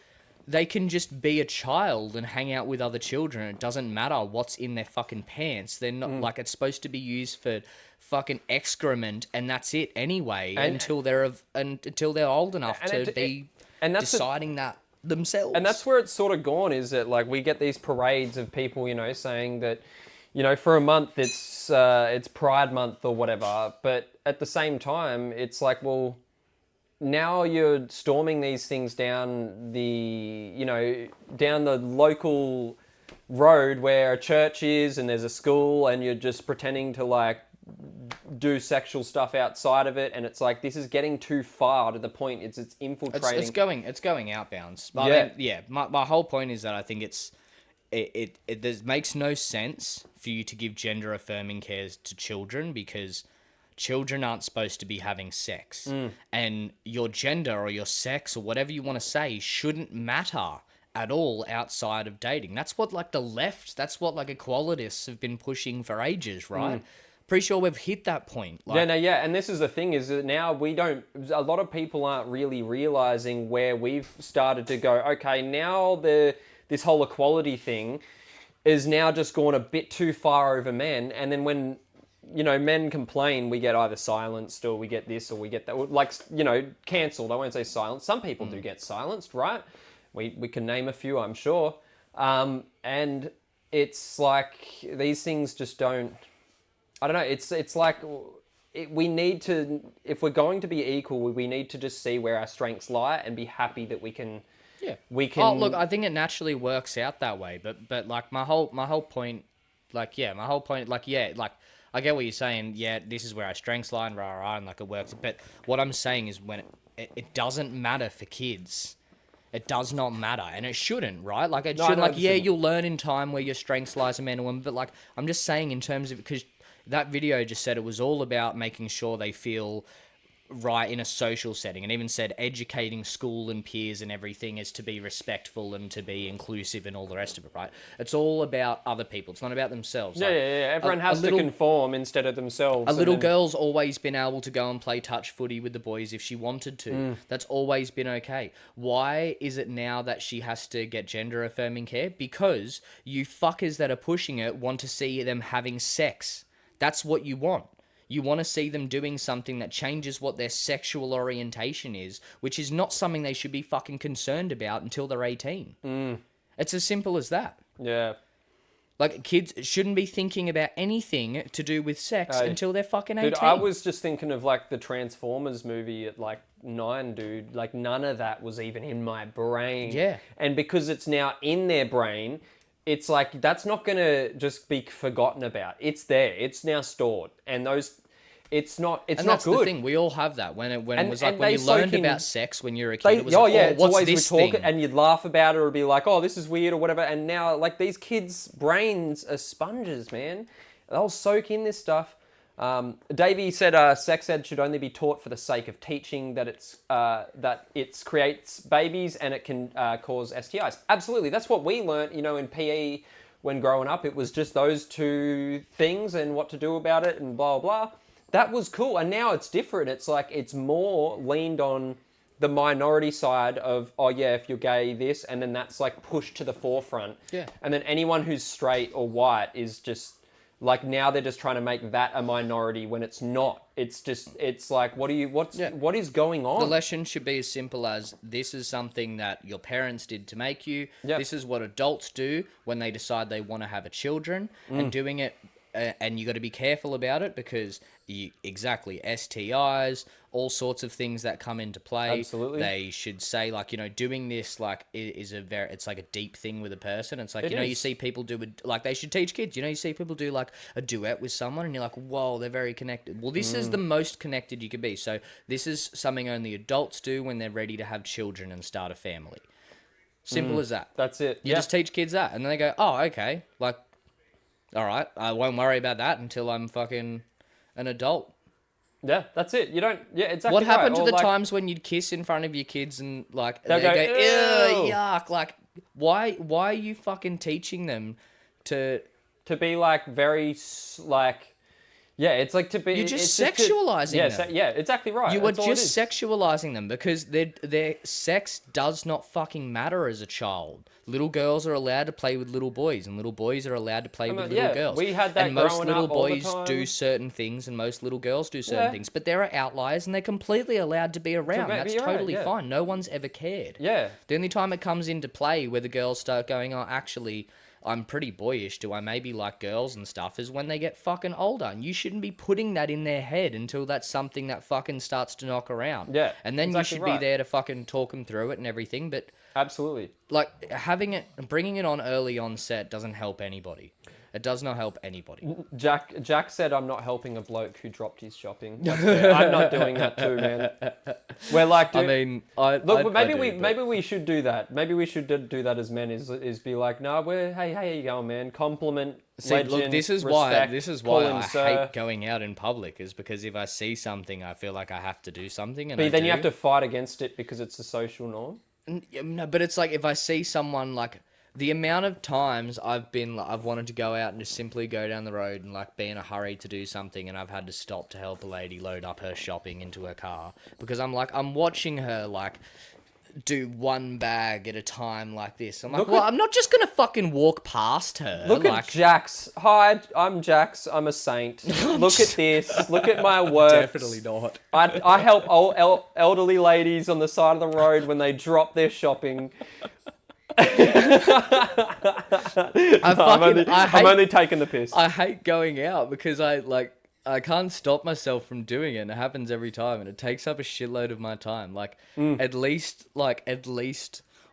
they can just be a child and hang out with other children. It doesn't matter what's in their fucking pants. They're not like, it's supposed to be used for fucking excrement, and that's it anyway. Until they're old enough and to be and that's deciding that themselves. And that's where it's sort of gone, is that like we get these parades of people, you know, saying that, you know, for a month it's Pride Month or whatever, but at the same time it's like, well, now you're storming these things down down the local road where a church is and there's a school, and you're just pretending to like do sexual stuff outside of it, and it's like, this is getting too far to the point it's infiltrating. It's going outbounds. But Yeah. I mean, yeah. My whole point is that I think it makes no sense for you to give gender affirming cares to children, because children aren't supposed to be having sex, and your gender or your sex or whatever you want to say shouldn't matter at all outside of dating. That's what like the left, that's what like equalists have been pushing for ages, right? Pretty sure we've hit that point. Like, And this is the thing, is that now a lot of people aren't really realizing where we've started to go, okay, now this whole equality thing is now just gone a bit too far over men, and then when, you know, men complain, we get either silenced or we get this or we get that, like, you know, cancelled. I won't say silenced. Some people do get silenced, right? We can name a few, I'm sure. And it's like, these things just don't, I don't know, it's like, we need to, if we're going to be equal, we need to just see where our strengths lie and be happy that we can. Oh, look, I think it naturally works out that way, but like my whole point, like, yeah, I get what you're saying. Yeah, this is where our strengths lie, and and like it works. But what I'm saying is, when it doesn't matter for kids, it does not matter, and it shouldn't, right? Like, it shouldn't. Like, yeah, you'll learn in time where your strengths lies in men and women, but like, I'm just saying in terms of, because that video just said it was all about making sure they feel right in a social setting, and even said educating school and peers and everything is to be respectful and to be inclusive and all the rest of it, right? It's all about other people. It's not about themselves. Yeah, Like, yeah. Everyone has little, to conform instead of themselves. A little girl's always been able to go and play touch footy with the boys if she wanted to. That's always been okay. Why is it now that she has to get gender affirming care? Because you fuckers that are pushing it want to see them having sex. That's what you want. You want to see them doing something that changes what their sexual orientation is, which is not something they should be fucking concerned about until they're 18. It's as simple as that. Yeah. Like, kids shouldn't be thinking about anything to do with sex until they're fucking 18. Dude, I was just thinking of, like, the Transformers movie at, like, 9, dude. Like, none of that was even in my brain. Yeah. And because it's now in their brain, it's like, that's not going to just be forgotten about. It's there. It's now stored. And those... It's not good. And that's the thing. We all have that. When it was like, when you learned about sex when you were a kid, it was like, it's what's always this we talk thing? and you'd laugh about it or be like, oh, this is weird or whatever. And now, like, these kids' brains are sponges, man. They'll soak in this stuff. Davey said sex ed should only be taught for the sake of teaching that it creates babies and it can cause STIs. Absolutely. That's what we learnt, in PE when growing up. It was just those two things and what to do about it and blah, blah, blah. That was cool. And now it's different. It's like, it's more leaned on the minority side of, oh yeah, if you're gay, this, and then that's like pushed to the forefront. Yeah. And then anyone who's straight or white is just like, now they're just trying to make that a minority when it's not. It's like, what is going on? The lesson should be as simple as, this is something that your parents did to make you. Yep. This is what adults do when they decide they want to have a children, and doing it. And you got to be careful about it because STIs, all sorts of things that come into play. Absolutely. They should say, like, doing this, like, it's like a deep thing with a person. It's like, you see people do like, they should teach kids, you see people do like a duet with someone and you're like, whoa, they're very connected. Well, this is the most connected you can be. So this is something only adults do when they're ready to have children and start a family. Simple as that. That's it. You just teach kids that and then they go, oh, okay. Like, all right, I won't worry about that until I'm fucking an adult. Yeah, that's it. You don't... Yeah, exactly. What happened right. to the times when you'd kiss in front of your kids and, like, They'll they go, "Ew." ew, yuck. Like, why are you fucking teaching them to... To be, like, very, like... Yeah, it's like to be... You're just it's sexualizing them. Yeah, exactly right. You are That's all it just is. sexualizing them because their sex does not fucking matter as a child. Little girls are allowed to play with little boys, and little boys are allowed to play with little girls. We had that and most growing little up all the boys time. do certain things, and most little girls do certain Yeah. things. But there are outliers, and they're completely allowed to be around. maybe That's you're right, totally yeah. fine. No one's ever cared. Yeah. The only time it comes into play where the girls start going, oh, actually, I'm pretty boyish, do I maybe like girls and stuff, is when they get fucking older. And you shouldn't be putting that in their head until that's something that fucking starts to knock around. Yeah, And then exactly you should right. be there to fucking talk them through it and everything. But, Absolutely. like, bringing it on early on set doesn't help anybody. It does not help anybody. Jack said, I'm not helping a bloke who dropped his shopping. That's fair. I'm not doing that too, man. We're like, dude, maybe we should do that. Maybe we should do that as men. Is be like, no, hey, how you going, man? Compliment. See, legend, look, this is respect, why call him I sir. hate going out in public, is because if I see something, I feel like I have to do something, and But then do. you have to fight against it because it's a social norm. No, but it's like if I see someone, like, the amount of times I've wanted to go out and just simply go down the road and, like, be in a hurry to do something, and I've had to stop to help a lady load up her shopping into her car because I'm watching her, like, do one bag at a time like this. I'm like, I'm not just gonna fucking walk past her. Look at Jax. Hi, I'm Jax. I'm a saint. Look at this. Look at my work. Definitely not. I help elderly ladies on the side of the road when they drop their shopping. I'm only taking the piss. I hate going out because I can't stop myself from doing it, and it happens every time, and it takes up a shitload of my time. Like, at least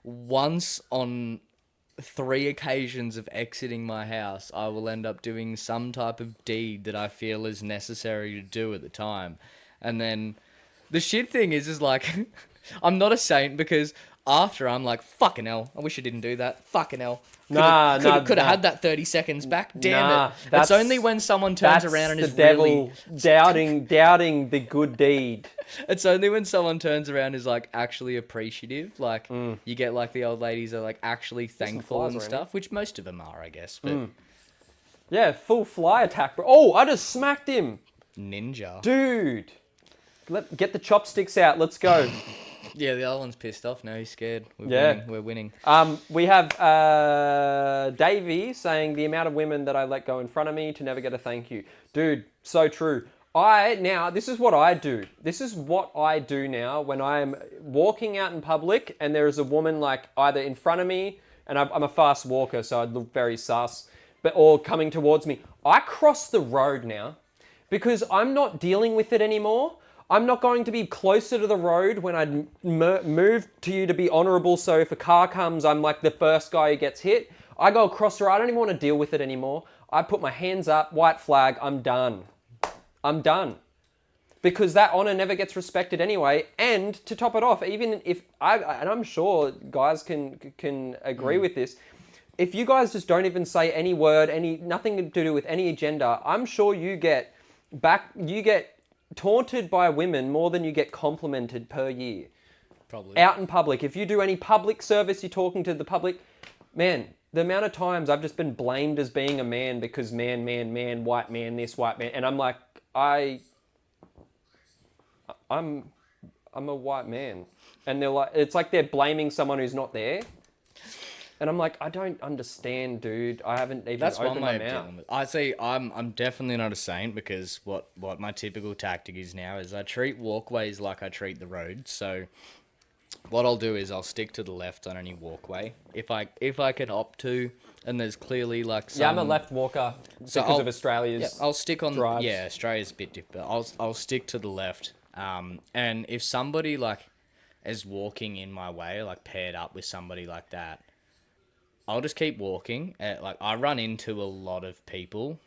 once on 3 occasions of exiting my house, I will end up doing some type of deed that I feel is necessary to do at the time. And then the shit thing is like, I'm not a saint because after I'm like, fucking hell, I wish I didn't do that. Fucking hell. Could Nah, have had that 30 seconds back. Damn Nah, it. It's that's- only when someone turns around and the is devil really... doubting the good deed. It's only when someone turns around and is like actually appreciative. Like you get like the old ladies are like actually thankful flies and around stuff, which most of them are, I guess. But Yeah, full fly attack, bro. Oh, I just smacked him. ninja. Dude. Get the chopsticks out. Let's go. Yeah, the other one's pissed off now. He's scared. We're winning. We have Davey saying the amount of women that I let go in front of me to never get a thank you. Dude, so true. This is what I do. This is what I do now when I'm walking out in public and there is a woman like either in front of me, and I'm a fast walker, so I look very sus, or coming towards me. I cross the road now because I'm not dealing with it anymore. I'm not going to be closer to the road when I move to you to be honourable, so if a car comes, I'm like the first guy who gets hit. I go across the road, I don't even want to deal with it anymore. I put my hands up, white flag, I'm done. I'm done. Because that honour never gets respected anyway, and to top it off, even if, and I'm sure guys can agree with this, if you guys just don't even say any word, nothing to do with any agenda, I'm sure you get taunted by women more than you get complimented per year. Probably. Out in public. If you do any public service, you're talking to the public, man, the amount of times I've just been blamed as being a man because man, white man, this, white man. And I'm like, I'm a white man. And they're like, it's like they're blaming someone who's not there. And I'm like, I don't understand, dude. I haven't even opened my mouth. I say I'm definitely not a saint because what my typical tactic is now is I treat walkways like I treat the road. So what I'll do is I'll stick to the left on any walkway if I can opt to, and there's clearly like some... Yeah, I'm a left walker because of Australia's. Yeah, I'll stick on drives. Yeah, Australia's a bit different. I'll stick to the left. And if somebody like is walking in my way, like paired up with somebody like that, I'll just keep walking. Like I run into a lot of people,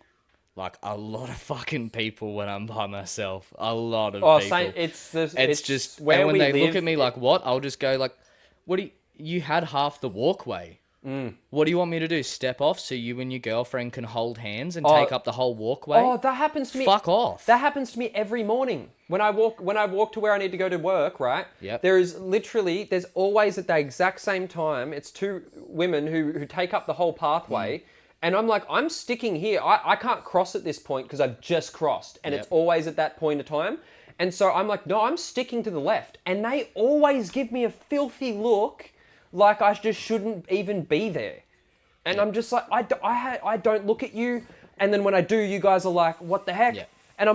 like a lot of fucking people when I'm by myself. A lot of people. Same. It's just where and when we they live, look at me like, what? I'll just go like, what do you had half the walkway. What do you want me to do? Step off so you and your girlfriend can hold hands and take up the whole walkway? Oh, that happens to me. Fuck off. That happens to me every morning. When I walk to where I need to go to work, right? Yep. There's always at the exact same time, it's two women who take up the whole pathway. And I'm like, I'm sticking here. I can't cross at this point because I've just crossed. And it's always at that point of time. And so I'm like, no, I'm sticking to the left. And they always give me a filthy look like I just shouldn't even be there. And I'm just like, I don't look at you. And then when I do, you guys are like, what the heck? Yeah. And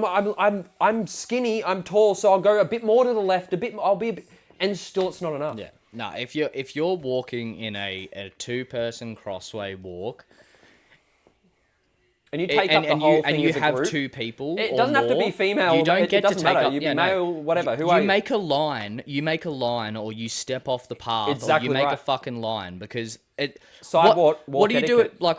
I'm skinny, I'm tall, so I'll go a bit more to the left, and still it's not enough. Yeah. No, if you're walking in a two-person crossway walk, and you take up the whole thing and you as a have group, two people. it or doesn't have to more, be female. You don't it get doesn't to take matter. up. You be Yeah, male, whatever. Who are you you? make a line. You make a line, or you step off the path, Exactly or you make right. a fucking line because it. Sidewalk. What do you do? etiquette. It like.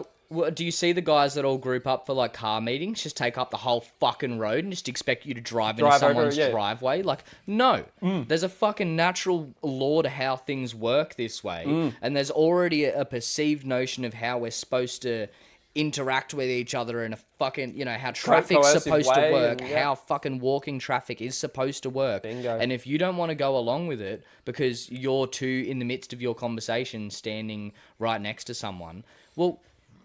Do you see the guys that all group up for like car meetings? Just take up the whole fucking road and just expect you to drive into someone's driveway? Like, no. There's a fucking natural law to how things work this way, and there's already a perceived notion of how we're supposed to interact with each other in a fucking, how traffic's supposed to work, how fucking walking traffic is supposed to work. Bingo. And if you don't want to go along with it because you're two in the midst of your conversation standing right next to someone, well,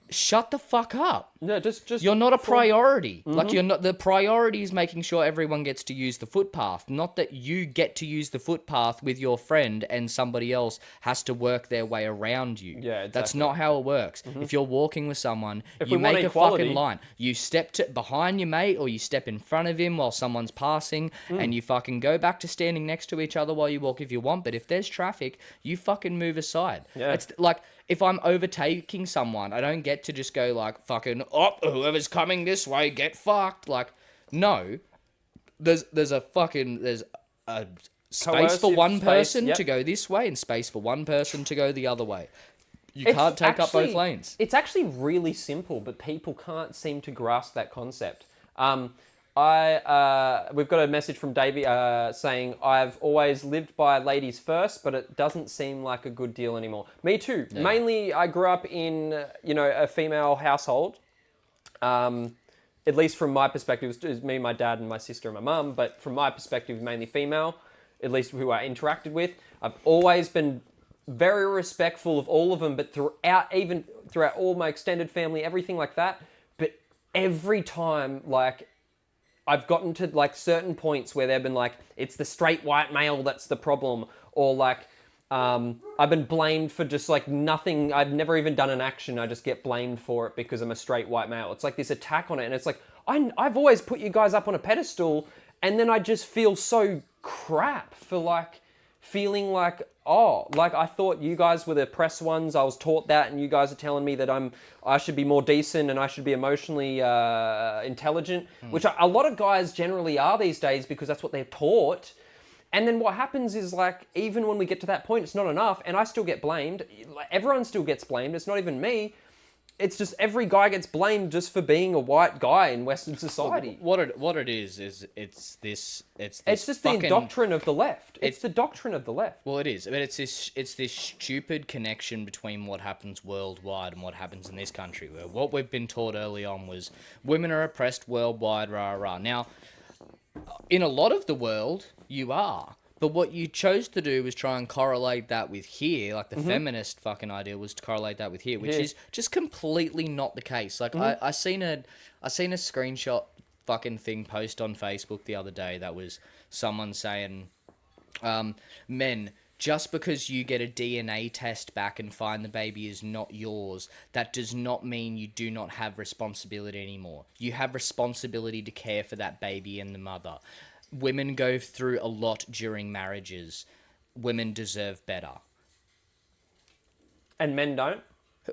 shut the fuck up. Yeah, just you're not a priority. Like you're not. The priority is making sure everyone gets to use the footpath, not that you get to use the footpath with your friend and somebody else has to work their way around you. Yeah, exactly. That's not how it works. If you're walking with someone, you we want make a equality- fucking line. You step behind your mate or you step in front of him while someone's passing and you fucking go back to standing next to each other while you walk if you want. But if there's traffic, you fucking move aside. Yeah. It's like, if I'm overtaking someone, I don't get to just go like, fucking, oh, whoever's coming this way, get fucked. Like, no. There's a space for one person to go this way and space for one person to go the other way. You can't take up both lanes. It's actually really simple, but people can't seem to grasp that concept. We've got a message from Davey saying, I've always lived by ladies first, but it doesn't seem like a good deal anymore. Me too. Yeah. Mainly, I grew up in, a female household. At least from my perspective, it was me, my dad, and my sister and my mum. But from my perspective, mainly female, at least who I interacted with. I've always been very respectful of all of them, but throughout all my extended family, everything like that. But every time, like, I've gotten to like certain points where they've been like, it's the straight white male that's the problem, or like, I've been blamed for just like nothing. I've never even done an action. I just get blamed for it because I'm a straight white male. It's like this attack on it, and it's like I've always put you guys up on a pedestal, and then I just feel so crap for like feeling like, oh, like I thought you guys were the oppressed ones. I was taught that, and you guys are telling me that I should be more decent and I should be emotionally intelligent, which a lot of guys generally are these days because that's what they're taught. And then what happens is like, even when we get to that point, it's not enough, and I still get blamed. Everyone still gets blamed. It's not even me. It's just every guy gets blamed just for being a white guy in Western society. What it is it's just fucking, the doctrine of the left. It's the doctrine of the left. Well, it is, but it's this stupid connection between what happens worldwide and what happens in this country. Where what we've been taught early on was women are oppressed worldwide, rah rah. Now, in a lot of the world, you are. But what you chose to do was try and correlate that with here, like the feminist fucking idea was to correlate that with here, which is just completely not the case. Like I seen a screenshot fucking thing post on Facebook the other day that was someone saying, men, just because you get a DNA test back and find the baby is not yours, that does not mean you do not have responsibility anymore. You have responsibility to care for that baby and the mother. Women go through a lot during marriages. Women deserve better. And men don't?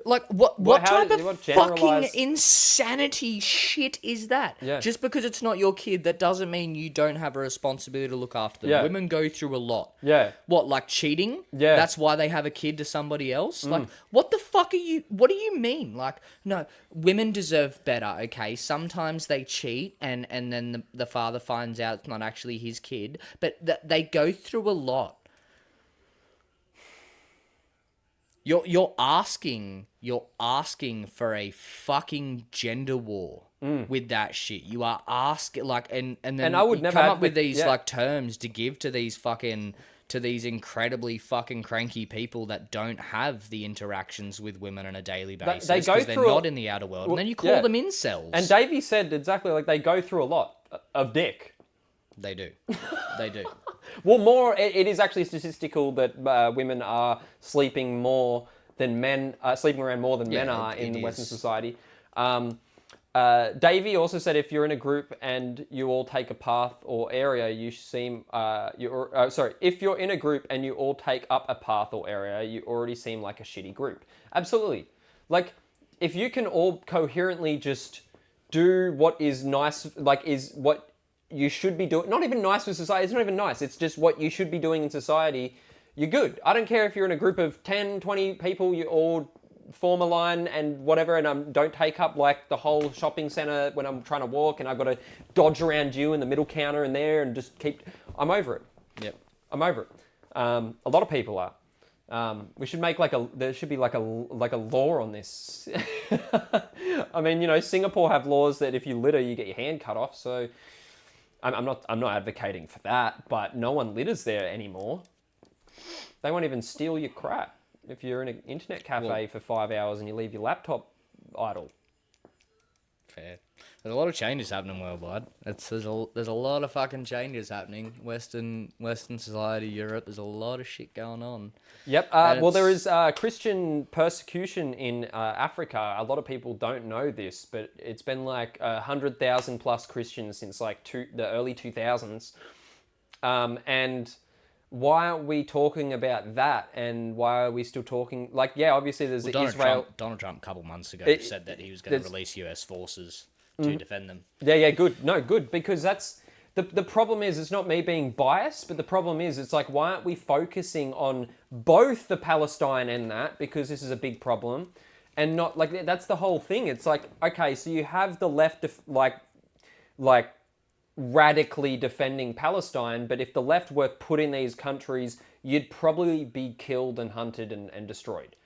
Like, what type of fucking insanity shit is that? Yeah. Just because it's not your kid, that doesn't mean you don't have a responsibility to look after them. Yeah. Women go through a lot. Yeah. What, like cheating? Yeah. That's why they have a kid to somebody else? Like, what the fuck what do you mean? Like, no, women deserve better, okay? Sometimes they cheat and then the father finds out it's not actually his kid, but they go through a lot. You're asking for a fucking gender war with that shit. You are asking and then I would you never come up with these like terms to give to these incredibly fucking cranky people that don't have the interactions with women on a daily basis because they're not in the outer world. And then you call them incels. And Davey said exactly, like, they go through a lot of dick. They do. They do. Well, it is actually statistical that women are sleeping more than men, sleeping around more than men are in Western society. Davey also said if you're in a group and you all take a path or area, if you're in a group and you all take up a path or area, you already seem like a shitty group. Absolutely. Like, if you can all coherently just do what is nice, like, is what you should be doing, not even nice for society, it's not even nice, it's just what you should be doing in society, you're good. I don't care if you're in a group of 10, 20 people, you all form a line and whatever, and don't take up like the whole shopping centre when I'm trying to walk and I've got to dodge around you in the middle counter and there and just I'm over it. Yep. I'm over it. A lot of people are. We should make there should be like a law on this. I mean, Singapore have laws that if you litter, you get your hand cut off, so I'm not advocating for that, but no one litters there anymore. They won't even steal your crap if you're in an internet cafe for 5 hours and you leave your laptop idle. Fair. There's a lot of changes happening worldwide. There's a lot of fucking changes happening. Western society, Europe. There's a lot of shit going on. Yep. Well, there is Christian persecution in Africa. A lot of people don't know this, but it's been like 100,000 plus Christians since like the early 2000s. And why are we talking about that? And why are we still talking? Like, yeah, obviously there's Israel. Donald Trump a couple months ago said that he was going to release US forces to defend them. Yeah, good. No, good, because that's the problem is it's not me being biased, but the problem is it's like, why aren't we focusing on both the Palestine and that, because this is a big problem, and not like that's the whole thing. It's like, okay, so you have the left like radically defending Palestine, but if the left were put in these countries, you'd probably be killed and hunted and destroyed.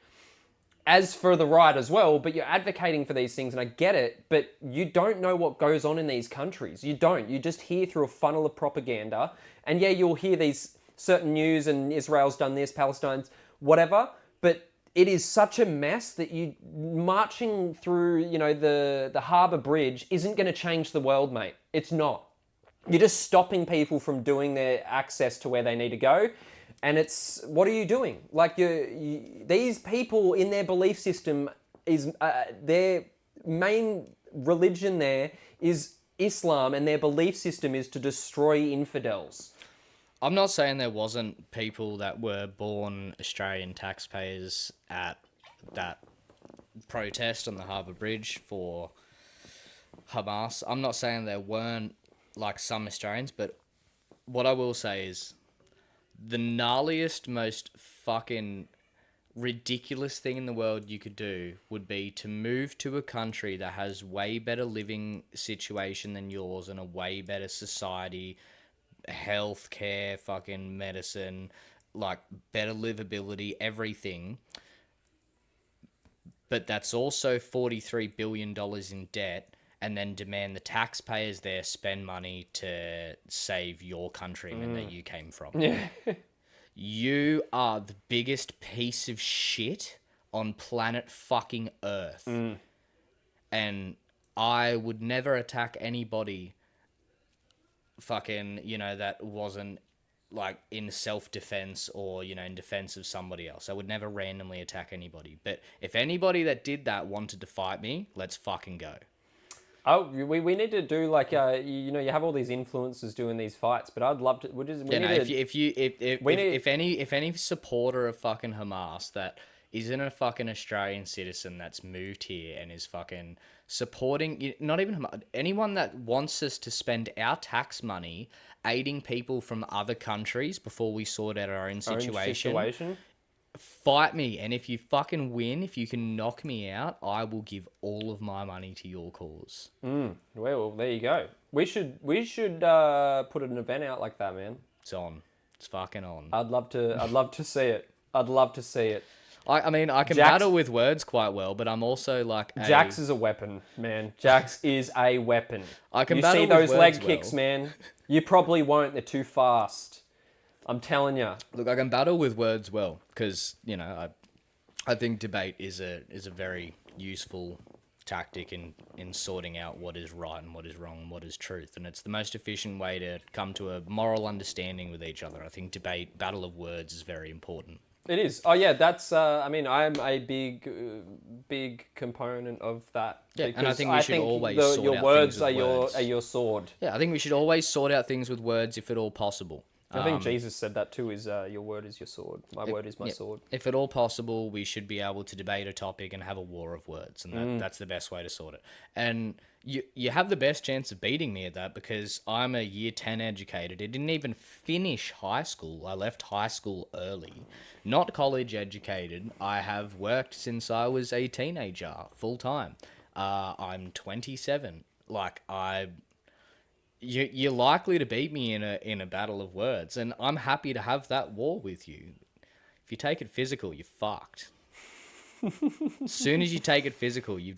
As for the right as well, but you're advocating for these things, and I get it, but you don't know what goes on in these countries. You don't. You just hear through a funnel of propaganda, and yeah, you'll hear these certain news, and Israel's done this, Palestine's whatever, but it is such a mess that you marching through, the harbour bridge isn't going to change the world, mate. It's not. You're just stopping people from doing their access to where they need to go. And it's, what are you doing? Like, these people in their belief system is, their main religion there is Islam, and their belief system is to destroy infidels. I'm not saying there wasn't people that were born Australian taxpayers at that protest on the Harbour Bridge for Hamas. I'm not saying there weren't, like, some Australians, but what I will say is, the gnarliest, most fucking ridiculous thing in the world you could do would be to move to a country that has way better living situation than yours and a way better society, healthcare, fucking medicine, like better livability, everything. But that's also $43 billion in debt, and then demand the taxpayers there spend money to save your countrymen that you came from. Yeah. You are the biggest piece of shit on planet fucking Earth. And I would never attack anybody fucking, that wasn't like in self-defense or, in defense of somebody else. I would never randomly attack anybody. But if anybody that did that wanted to fight me, let's fucking go. Oh, we need to do like you have all these influencers doing these fights, but I'd love to. If any supporter of fucking Hamas that isn't a fucking Australian citizen that's moved here and is fucking supporting, not even Hamas, anyone that wants us to spend our tax money aiding people from other countries before we sort out our own situation. Fight me, and if you fucking win, if you can knock me out, I will give all of my money to your cause. Well, there you go. We should put an event out like that, man. It's on. It's fucking on. I'd love to see it. I'd love to see it. I mean, I can battle with words quite well, but I'm also like Jax is a weapon, man. Jax is a weapon. I can you battle see with those words leg well. kicks, man. You probably won't. They're too fast. I'm telling you. Look, I can battle with words well because I think debate is a very useful tactic in sorting out what is right and what is wrong and what is truth, and it's the most efficient way to come to a moral understanding with each other. I think battle of words is very important. It is. Oh yeah, that's. I'm a big component of that. Yeah, and I think we should always sort your out words things with words. are your sword. Yeah, I think we should always sort out things with words if at all possible. I think Jesus said that too, is your word is your sword. My word is my sword. If at all possible, we should be able to debate a topic and have a war of words, and that's the best way to sort it. And you have the best chance of beating me at that because I'm a year 10 educated. I didn't even finish high school. I left high school early. Not college educated. I have worked since I was a teenager, full time. I'm 27. You're likely to beat me in a battle of words, and I'm happy to have that war with you. If you take it physical, you're fucked. As soon as you take it physical, you've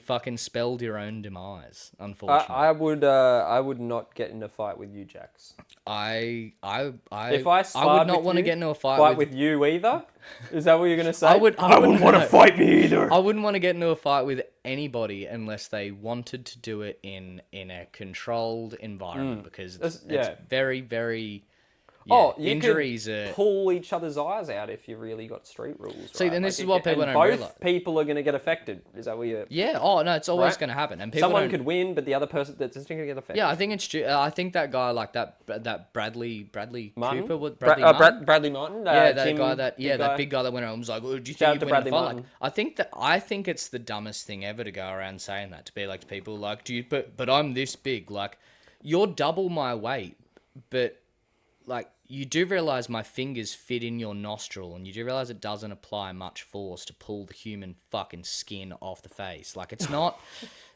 fucking spelled your own demise. Unfortunately, I would not get in a fight with you, Jax. If I would not want to get into a fight with you either. Is that what you're gonna say? I wouldn't want to fight me either. I wouldn't want to get into a fight with anybody unless they wanted to do it in a controlled environment because it's very, very. Yeah, you injuries could pull each other's eyes out if you really got street rules. See, right? then this is what people don't both realize. People are going to get affected. Is that what you? Yeah. Oh no, it's always Right? going to happen, and people Someone don't... could win, but the other person that's just going to get affected. Yeah, I think it's true. I think that guy like that Bradley Martin? Cooper, Martin? Bradley Martin. Yeah, that Tim, guy that guy. big guy that went around and was like, "Oh, do you Shout out think to you win a Bradley fight?" Martin. Like, I think it's the dumbest thing ever to go around saying that to be like to people like, "Do you?" But I'm this big. Like, you're double my weight, but like. You do realise my fingers fit in your nostril, and you do realise it doesn't apply much force to pull the human fucking skin off the face. Like, it's not...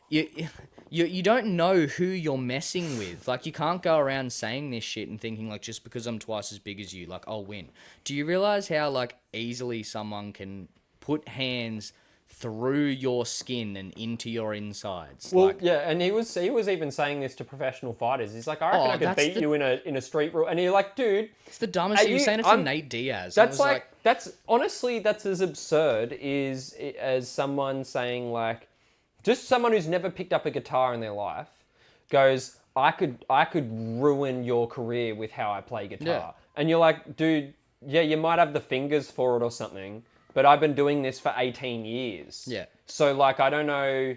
you don't know who you're messing with. Like, you can't go around saying this shit and thinking, like, just because I'm twice as big as you, like, I'll win. Do you realize how, like, easily someone can put hands through your skin and into your insides? Well, like, yeah, and he was even saying this to professional fighters. He's like, I reckon I could beat you in a street rule, and you're like, dude, it's the dumbest thing. He was saying it to Nate Diaz. That's that's honestly that's as absurd as someone saying, like, just someone who's never picked up a guitar in their life goes, I could ruin your career with how I play guitar. Yeah. And you're like, dude, yeah, you might have the fingers for it or something, but I've been doing this for 18 years. Yeah. So, like, I don't know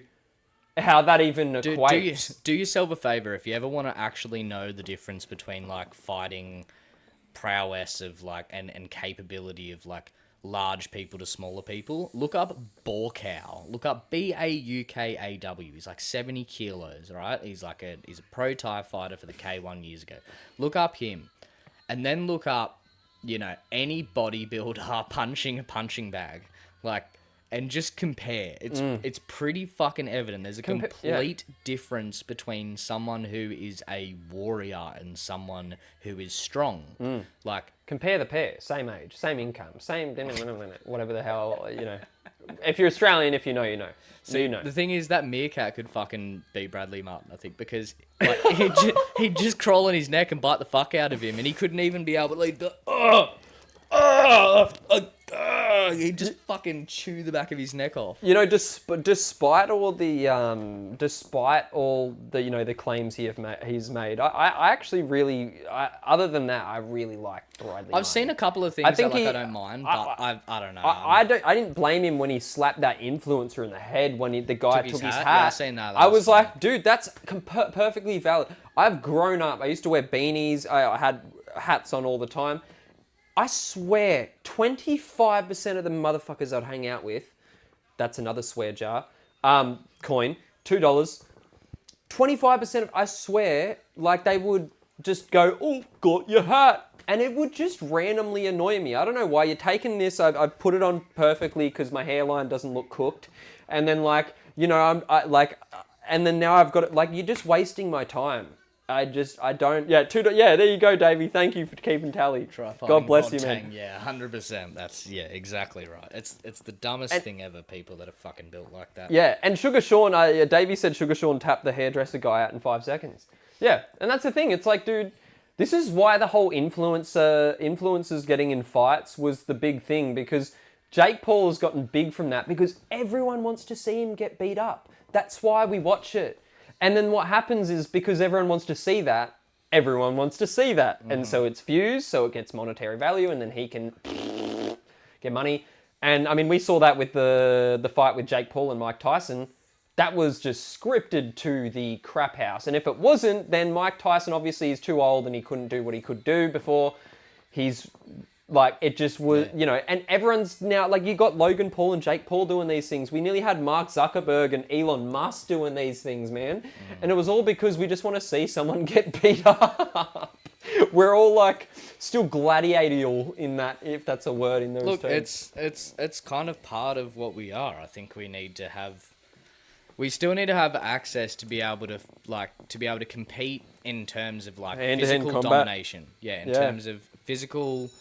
how that even equates. Do yourself a favor, if you ever want to actually know the difference between, like, fighting prowess of, like, and capability of, like, large people to smaller people, look up Borkow. Look up Baukaw. He's like 70 kilos, right? He's a pro Thai fighter for the K1 years ago. Look up him, and then look up, any bodybuilder punching a punching bag, like, and just compare. It's pretty fucking evident. There's a complete difference between someone who is a warrior and someone who is strong. Like, compare the pair, same age, same income, same whatever the hell, If you're Australian, if you know, you know. So you know. The thing is that Meerkat could fucking be Bradley Martin, I think, because, like, he'd just crawl on his neck and bite the fuck out of him, and he couldn't even be able to, like, he'd just fucking chew the back of his neck off. Despite all the the claims he's made, I actually really, other than that, I really like Bradley Martin. I've seen a couple of things I don't mind, but I don't know. I didn't blame him when he slapped that influencer in the head when the guy took his hat. Yeah, I've seen that. I was like, dude, that's perfectly valid. I've grown up. I used to wear beanies. I had hats on all the time. I swear, 25% of the motherfuckers I'd hang out with, that's another swear jar, coin, $2, 25% of, I swear, like, they would just go, oh, got your hat. And it would just randomly annoy me. I don't know why. You're taking this, I put it on perfectly because my hairline doesn't look cooked. And then, like, and then now I've got it, like, you're just wasting my time. I don't. Yeah, there you go, Davey. Thank you for keeping tally. God bless you, man. Yeah, 100%. That's exactly right. It's the dumbest thing ever. People that are fucking built like that. Yeah, and Sugar Sean. Davey said Sugar Sean tapped the hairdresser guy out in 5 seconds. Yeah, and that's the thing. It's like, dude, this is why the whole influencers getting in fights was the big thing, because Jake Paul has gotten big from that because everyone wants to see him get beat up. That's why we watch it. And then what happens is, because everyone wants to see that, everyone wants to see that. And so it's views, so it gets monetary value, and then he can get money. And, I mean, we saw that with the fight with Jake Paul and Mike Tyson. That was just scripted to the crap house. And if it wasn't, then Mike Tyson obviously is too old and he couldn't do what he could do before. He's... Like, it just was, and everyone's now, like, you got Logan Paul and Jake Paul doing these things. We nearly had Mark Zuckerberg and Elon Musk doing these things, man. And it was all because we just want to see someone get beat up. We're all, like, still gladiatorial in that, if that's a word in those terms. It's kind of part of what we are. I think we still need to have access to be able to compete in terms of, like, physical domination. Yeah, in terms of physical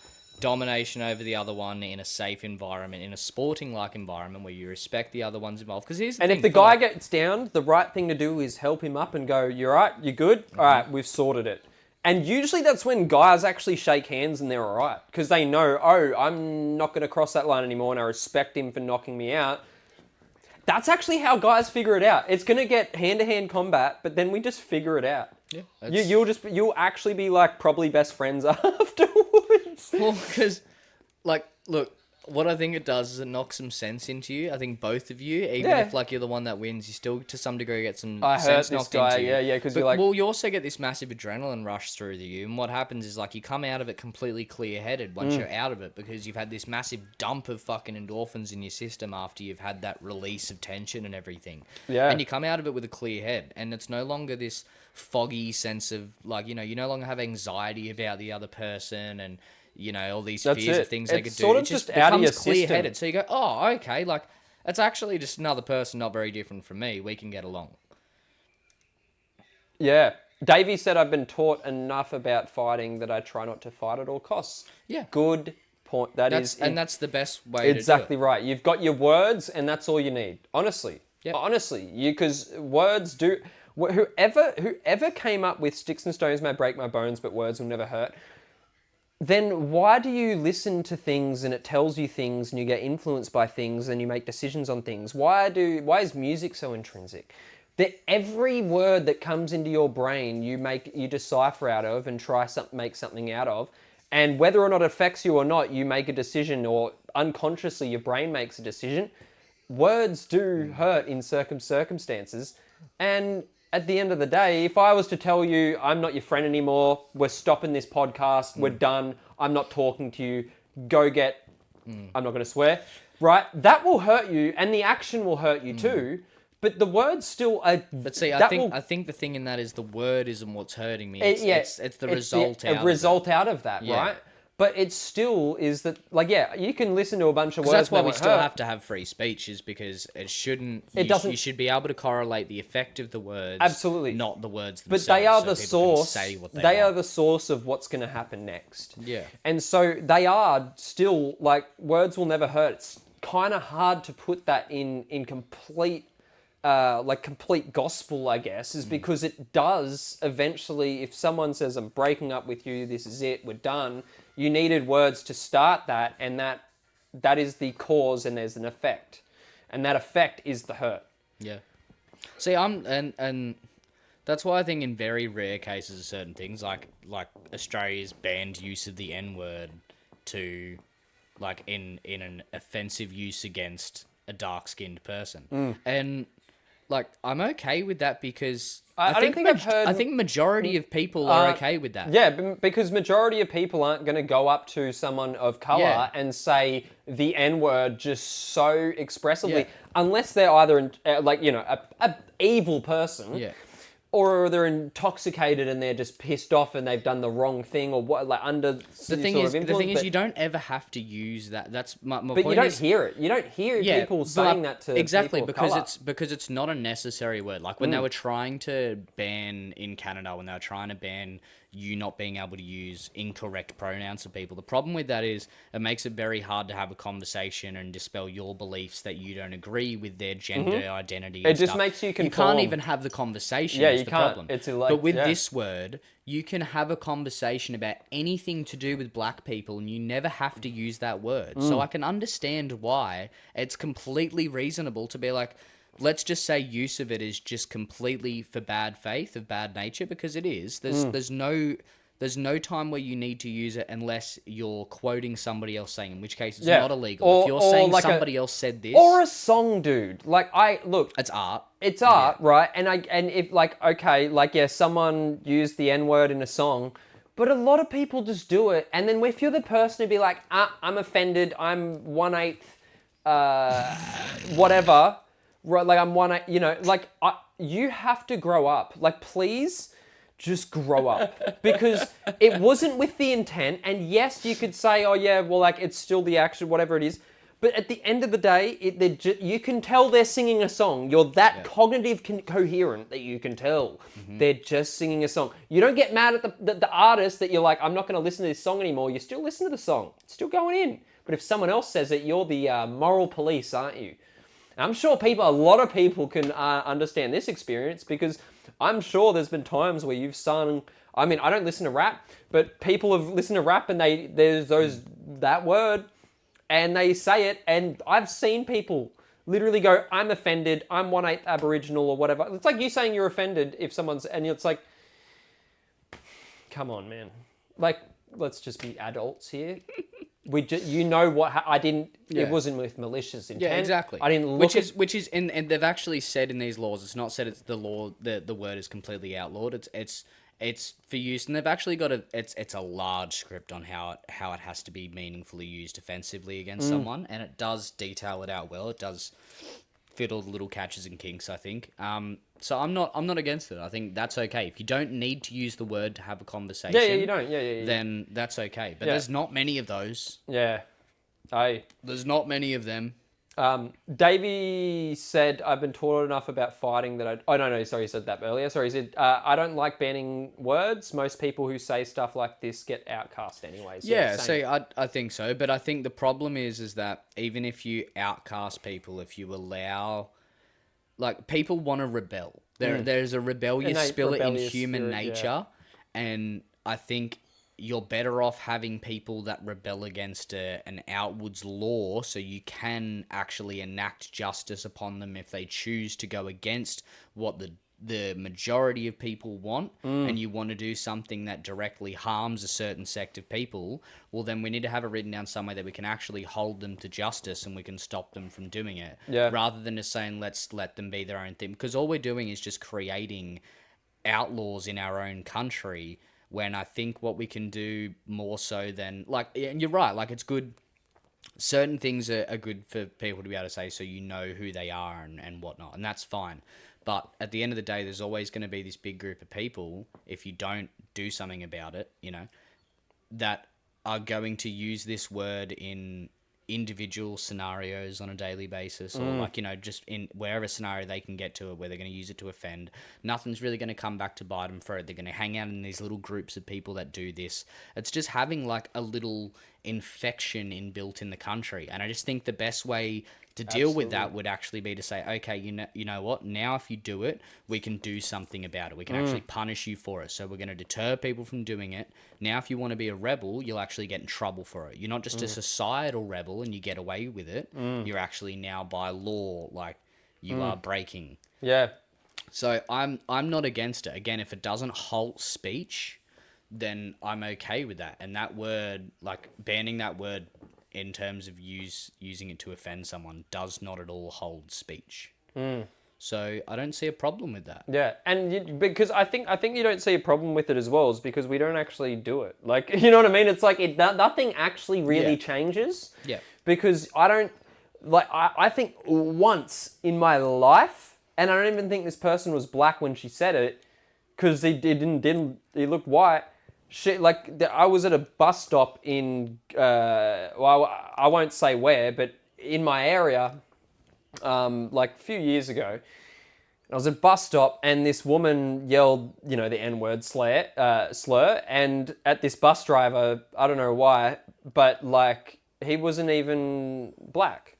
domination over the other one in a safe environment, in a sporting-like environment where you respect the other ones involved. Because if the guy gets down, the right thing to do is help him up and go, "You all right? You good? All right, we've sorted it." And usually that's when guys actually shake hands and they're all right, because they know, oh, I'm not going to cross that line anymore, and I respect him for knocking me out. That's actually how guys figure it out. It's going to get hand-to-hand combat, but then we just figure it out. Yeah, you'll actually be, like, probably best friends afterwards. Well, because, like, look, what I think it does is it knocks some sense into you. I think both of you, even if, like, you're the one that wins, you still to some degree get some sense knocked into you. Yeah, because you're like... Well, you also get this massive adrenaline rush through you, and what happens is, like, you come out of it completely clear-headed once you're out of it, because you've had this massive dump of fucking endorphins in your system after you've had that release of tension and everything. Yeah. And you come out of it with a clear head, and it's no longer this foggy sense of, like, you no longer have anxiety about the other person and... all these fears of things they could do. Sort of just out of your system. Clear-headed. So you go, oh, okay, like, It's actually just another person not very different from me. We can get along. Yeah. Davey said, I've been taught enough about fighting that I try not to fight at all costs. Yeah. Good point. That's the best way to do it. Exactly right. You've got your words, and that's all you need. Honestly. Yep. Honestly. Because words do... Whoever came up with sticks and stones may break my bones, but words will never hurt, then why do you listen to things and it tells you things and you get influenced by things and you make decisions on things? Why is music so intrinsic? That every word that comes into your brain, you decipher out of and make something out of, and whether or not it affects you or not, you make a decision, or unconsciously your brain makes a decision. Words do hurt in circumstances, and at the end of the day, if I was to tell you, I'm not your friend anymore, we're stopping this podcast, we're done, I'm not talking to you, go get, I'm not going to swear, right? That will hurt you, and the action will hurt you too. But the words still are... But see, I think the thing in that is the word isn't what's hurting me. It's the result out of that. A result out of that, right? But it still is that, like, yeah, you can listen to a bunch of words. That's why we still have to have free speech, is because it shouldn't... doesn't... You should be able to correlate the effect of the words. Absolutely. Not the words themselves. But they are the source. They are the source of what's going to happen next. Yeah. And so they are still, like, words will never hurt. It's kind of hard to put that in complete... complete gospel, I guess, is because it does eventually, if someone says, I'm breaking up with you, this is it, we're done, you needed words to start that, and that is the cause, and there's an effect. And that effect is the hurt. Yeah. See, and that's why I think in very rare cases of certain things, like Australia's banned use of the N-word to, like, in an offensive use against a dark-skinned person. And... like, I'm okay with that because I think majority of people are okay with that. Yeah, because majority of people aren't going to go up to someone of colour and say the N-word just so expressively, unless they're either, a evil person. Yeah. Or they're intoxicated and they're just pissed off and they've done the wrong thing, or what, like under the thing is, you don't ever have to use that. That's my point. But you don't hear it. You don't hear people saying that to exactly people of because colour. because it's not a necessary word. Like when they were trying to ban in Canada, when they were trying to ban you not being able to use incorrect pronouns for people. The problem with that is it makes it very hard to have a conversation and dispel your beliefs that you don't agree with their gender identity. It just makes you conform. You can't even have the conversation. Yeah, is you the can't. problem. It's like, but with this word, you can have a conversation about anything to do with black people, and you never have to use that word. So I can understand why it's completely reasonable to be like, let's just say use of it is just completely for bad faith, of bad nature, because it is. There's no time where you need to use it unless you're quoting somebody else saying, in which case it's not illegal. If you're saying like somebody else said this, or a song, dude. Like it's art. It's art, right? And if someone used the N-word in a song, but a lot of people just do it. And then if you're the person to be like, I'm offended, I'm 1/8, whatever. Right, like I'm 1/8, you have to grow up. Like, please, just grow up. Because it wasn't with the intent, and yes, you could say, oh yeah, well, like, it's still the action, whatever it is. But at the end of the day, you can tell they're singing a song. You're that cognitive coherent that you can tell they're just singing a song. You don't get mad at the artist that you're like, I'm not going to listen to this song anymore. You still listen to the song. It's still going in. But if someone else says it, you're the moral police, aren't you? I'm sure a lot of people can understand this experience, because I'm sure there's been times where you've sung, I mean, I don't listen to rap, but people have listened to rap and there's that word and they say it, and I've seen people literally go, I'm offended, I'm 1/8 Aboriginal or whatever. It's like you saying you're offended if someone's, and it's like, come on, man. Like, let's just be adults here. I didn't. Yeah. It wasn't with malicious intent. Yeah, exactly. I didn't look. Which is, and they've actually said in these laws, it's not said it's the law. The word is completely outlawed. It's for use, and they've actually got it's a large script on how it has to be meaningfully used offensively against someone, and it does detail it out well. It does fit all the little catches and kinks, I think. So I'm not against it. I think that's okay. If you don't need to use the word to have a conversation, you don't. Yeah. Then that's okay. But there's not many of those. Yeah. There's not many of them. Davey said, I've been taught enough about fighting that I... Oh, no, sorry, he said that earlier. Sorry, he said, I don't like banning words. Most people who say stuff like this get outcast anyways. Yeah, same. see, I think so. But I think the problem is that even if you outcast people, if you allow... Like, people want to rebel. There's a rebellious spirit in human nature. And I think you're better off having people that rebel against an outwards law so you can actually enact justice upon them if they choose to go against what the majority of people want, and you want to do something that directly harms a certain sect of people, well, then we need to have it written down somewhere that we can actually hold them to justice and we can stop them from doing it. Yeah. Rather than just saying, let's let them be their own thing. Because all we're doing is just creating outlaws in our own country, when I think what we can do more so than, like, and you're right, like, it's good. Certain things are good for people to be able to say so you know who they are and whatnot, and that's fine. But at the end of the day, there's always going to be this big group of people, if you don't do something about it, you know, that are going to use this word in individual scenarios on a daily basis, or like, you know, just in wherever scenario they can get to it, where they're going to use it to offend. Nothing's really going to come back to bite them for it. They're going to hang out in these little groups of people that do this. It's just having like a little infection inbuilt in the country. And I just think the best way to deal with that would actually be to say, okay, you know what, now if you do it, we can do something about it. We can actually punish you for it. So we're going to deter people from doing it. Now, if you want to be a rebel, you'll actually get in trouble for it. You're not just a societal rebel and you get away with it. You're actually now by law, like, you are breaking. Yeah. So I'm not against it. Again, if it doesn't halt speech, then I'm okay with that. And that word, like, banning that word in terms of using it to offend someone does not at all hold speech. So I don't see a problem with that. Yeah, and because I think you don't see a problem with it as well, is because we don't actually do it. Like, you know what I mean? It's like nothing actually really changes. Yeah. Because I don't, like, I think once in my life, and I don't even think this person was black when she said it, because he looked white. I was at a bus stop in, well, I won't say where, but in my area, like a few years ago. I was at a bus stop and this woman yelled, you know, the N-word slur, and at this bus driver, I don't know why, but like, he wasn't even black.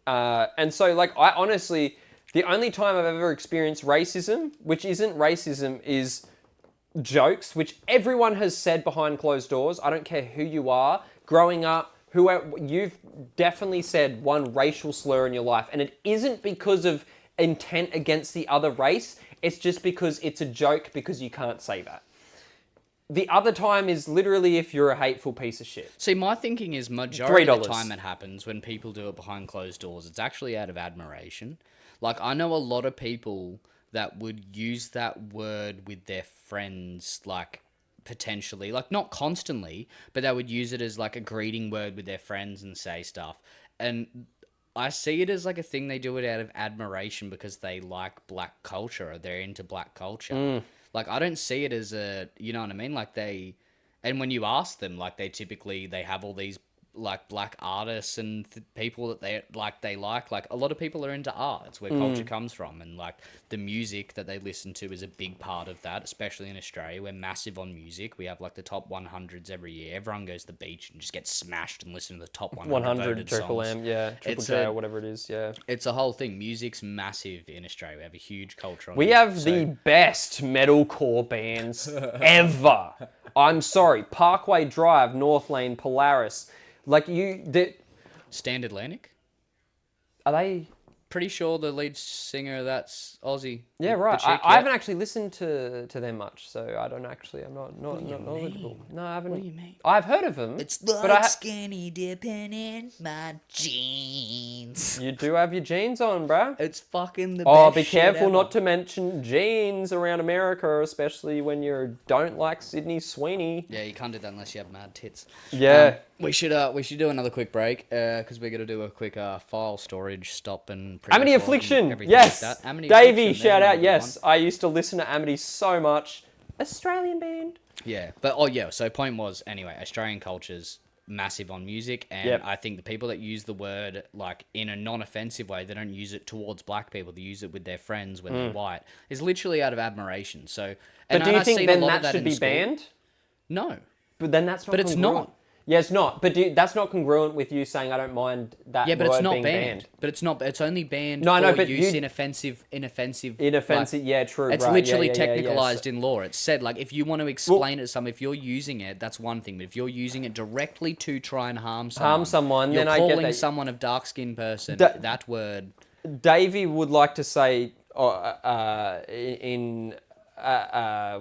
And so, like, I honestly, the only time I've ever experienced racism, which isn't racism, is jokes, which everyone has said behind closed doors. I don't care who you are. Growing up, you've definitely said one racial slur in your life, and it isn't because of intent against the other race. It's just because it's a joke, because you can't say that. The other time is literally if you're a hateful piece of shit. See, my thinking is majority of the $3. time it happens when people do it behind closed doors, it's actually out of admiration. Like, I know a lot of people that would use that word with their friends, like, potentially, like, not constantly, but they would use it as like a greeting word with their friends and say stuff. And I see it as like a thing they do it out of admiration because they like black culture, or they're into black culture. Like, I don't see it as a, you know what I mean? Like, and when you ask them, like, they have all these like black artists and people that they like a lot of people are into art. It's where culture comes from, and like the music that they listen to is a big part of that, especially in Australia. We're massive on music. We have like the top 100s every year. Everyone goes to the beach and just gets smashed and listen to the top 100 Triple songs. M, yeah, Triple J, or whatever it is, yeah. It's a whole thing. Music's massive in Australia. We have a huge culture on We music, have the best metalcore bands ever. I'm sorry, Parkway Drive, North Lane, Polaris. Like, Stand Atlantic? Are they? Pretty sure the lead singer, that's Aussie. Yeah, right. I haven't actually listened to them much, so I don't actually. I'm not knowledgeable. No, I haven't. What do you mean? I've heard of them. It's but like skinny dipping in my jeans. You do have your jeans on, bruh. It's fucking the best. Oh, be shit careful ever. not to mention jeans around America, especially when you don't like Sydney Sweeney. Yeah, you can't do that unless you have mad tits. Yeah. We should do another quick break because we're gonna do a quick file storage stop and Amity Affliction, yes. Like that. Amity Davey, Affliction, shout there's out, another yes. one. I used to listen to Amity so much. Australian band. Yeah, but so point was, anyway, Australian culture's massive on music, and Yep. I think the people that use the word like in a non-offensive way, they don't use it towards black people. They use it with their friends when they're white. Is literally out of admiration. So, But do you I've think seen a then lot of that should in be school. banned? No, But then that's not But it's congruent. not. Yeah, it's not. But that's not congruent with you saying I don't mind that yeah, but it's word not being banned. But it's not. It's only banned No, I know, for but use you- in offensive. Inoffensive, like, yeah, true. It's right. literally yeah, yeah, yeah, yeah. technicalized So- in law. It's said like if you want to explain it to someone, if you're using it, that's one thing. But if you're using it directly to try and harm someone, then you're I get calling that. someone of dark skinned person. Da- that word. Davey would like to say in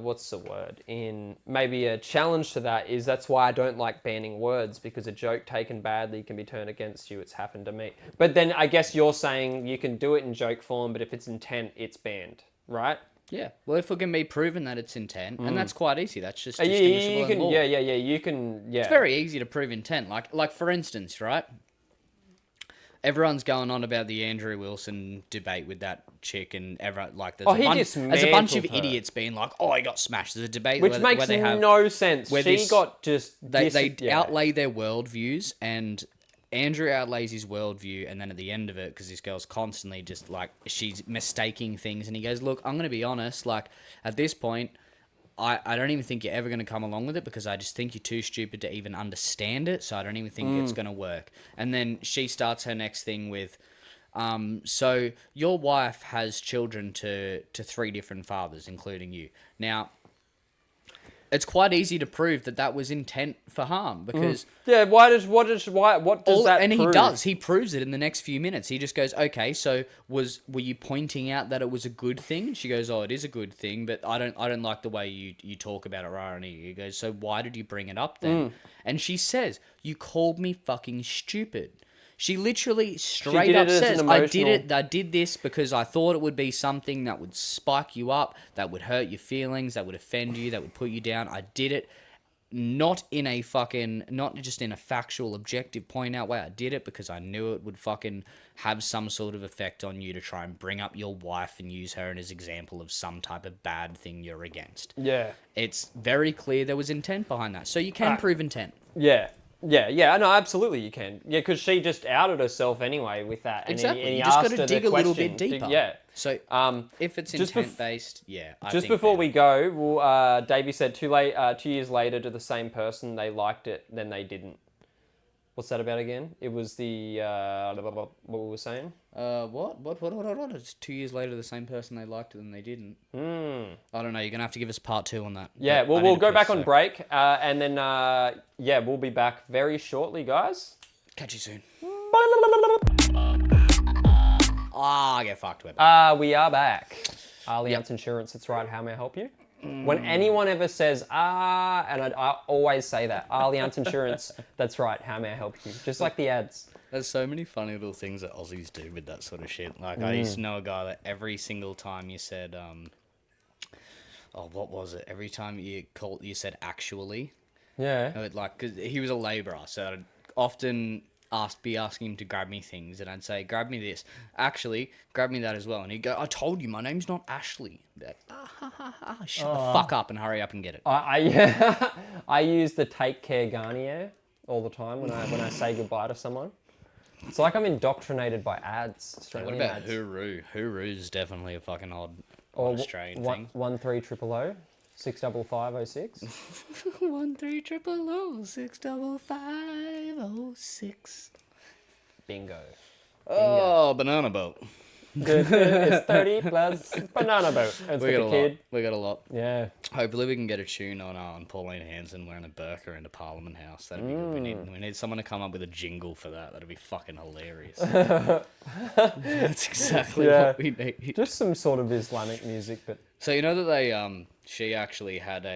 what's the word? In maybe a challenge to that is that's why I don't like banning words, because a joke taken badly can be turned against you. It's happened to me. But then I guess you're saying you can do it in joke form, but if it's intent, it's banned, right? Yeah. Well, if it can be proven that it's intent, and that's quite easy. That's just Yeah, distinguishable you in can. law. Yeah, you can. Yeah. It's very easy to prove intent. Like for instance, right? Everyone's going on about the Andrew Wilson debate with that chick, and everyone like there's, he there's a bunch of dismantled her. idiots being like, "Oh, he got smashed." There's a debate Which where, makes where they have no sense. where She this- got just they yeah. outlay their worldviews, and Andrew outlays his worldview, and then at the end of it, because this girl's constantly just like she's mistaking things, and he goes, "Look, I'm gonna be honest. Like at this point, I don't even think you're ever going to come along with it, because I just think you're too stupid to even understand it, so I don't even think it's going to work." And then she starts her next thing with, so your wife has children to 3 different fathers, including you. Now, it's quite easy to prove that was intent for harm, because... Yeah, what does that and prove? he proves it in the next few minutes. He just goes, "Okay, so were you pointing out that it was a good thing?" And she goes, "Oh, it is a good thing, but I don't like the way you talk about it, right?" And he goes, "So why did you bring it up then?" And she says, "You called me fucking stupid." She literally straight did up it as an says, emotional- I did this because I thought it would be something that would spike you up, that would hurt your feelings, that would offend you, that would put you down. I did it not just in a factual, objective, point out way. I did it because I knew it would fucking have some sort of effect on you, to try and bring up your wife and use her as example of some type of bad thing you're against." Yeah. It's very clear there was intent behind that. So you can prove intent. Yeah. Yeah, no, absolutely you can. Yeah, because she just outed herself anyway with that. And Exactly. And he You just asked got to her dig the a little bit question. deeper. Yeah. So if it's just intent based, yeah. I Just think before that- we go, well, Davey said 2 years later to the same person, they liked it, then they didn't. What's that about again? It was the, what we were saying? What? It's 2 years later, the same person, they liked it and they didn't. I don't know. You're gonna have to give us part 2 on that. Yeah, But well, I need we'll to go piss, back on so break, and then, yeah, we'll be back very shortly, guys. Catch you soon. I get fucked with it. We are back. Allianz Insurance, that's right. How may I help you? When anyone ever says, and I always say that, Allianz Insurance, that's right. How may I help you? Just like the ads. There's so many funny little things that Aussies do with that sort of shit. Like I used to know a guy that every single time you said, what was it? Every time you said actually. Yeah. Like, cause he was a labourer, so I'd often be asking him to grab me things, and I'd say, "Grab me this." "Actually, grab me that as well." And he'd go, "I told you, my name's not Ashley." I'd be like, shut the fuck up and hurry up and get it. I use the Take Care Garnier all the time when I say goodbye to someone. It's like I'm indoctrinated by ads. Australian What about ads. Hooroo? Hooroo's definitely a fucking odd Australian thing. 13000 65506. 13000 65506. Bingo. Oh, banana boat. Good. It's 30 plus banana boat. It's We like got a a kid. lot. We got a lot. Yeah. Hopefully we can get a tune on Pauline Hanson wearing a burqa into Parliament House. That'd be good. We need someone to come up with a jingle for that. That'd be fucking hilarious. That's exactly what we need. Just some sort of Islamic music, but So you know that they she actually had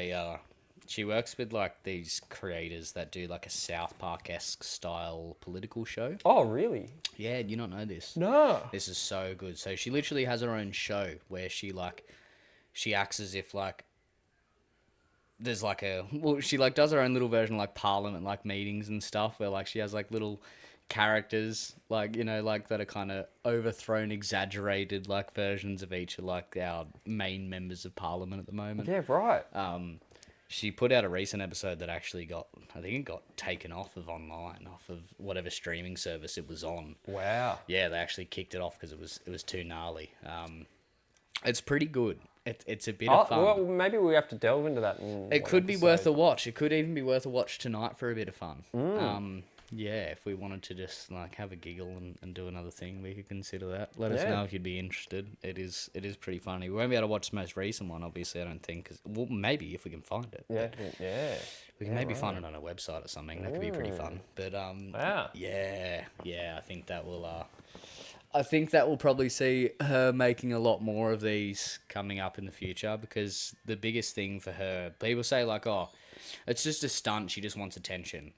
she works with like these creators that do like a South Park-esque style political show. oh really? Yeah, do you not know this? No. This is so good. So she literally has her own show where she acts as if like there's like she like does her own little version of like Parliament like meetings and stuff where like she has like little characters like, you know, like that are kind of overthrown, exaggerated like versions of each of like our main members of Parliament at the moment. Yeah, right. She put out a recent episode that actually I think it got taken off of online, off of whatever streaming service it was on. Wow. Yeah, they actually kicked it off because it was too gnarly. It's pretty good. It's a bit of fun. Well, maybe we have to delve into that. It could be worth a watch. It could even be worth a watch tonight for a bit of fun. Yeah, if we wanted to just like have a giggle and do another thing, we could consider that. Let us know if you'd be interested. It is pretty funny. We won't be able to watch the most recent one, obviously. I don't think. Well, maybe if we can find it. Yeah. We can maybe find it on a website or something. That could be pretty fun. But Wow. yeah. I think that will. I think that will probably see her making a lot more of these coming up in the future, because the biggest thing for her, people say like, oh, it's just a stunt. She just wants attention.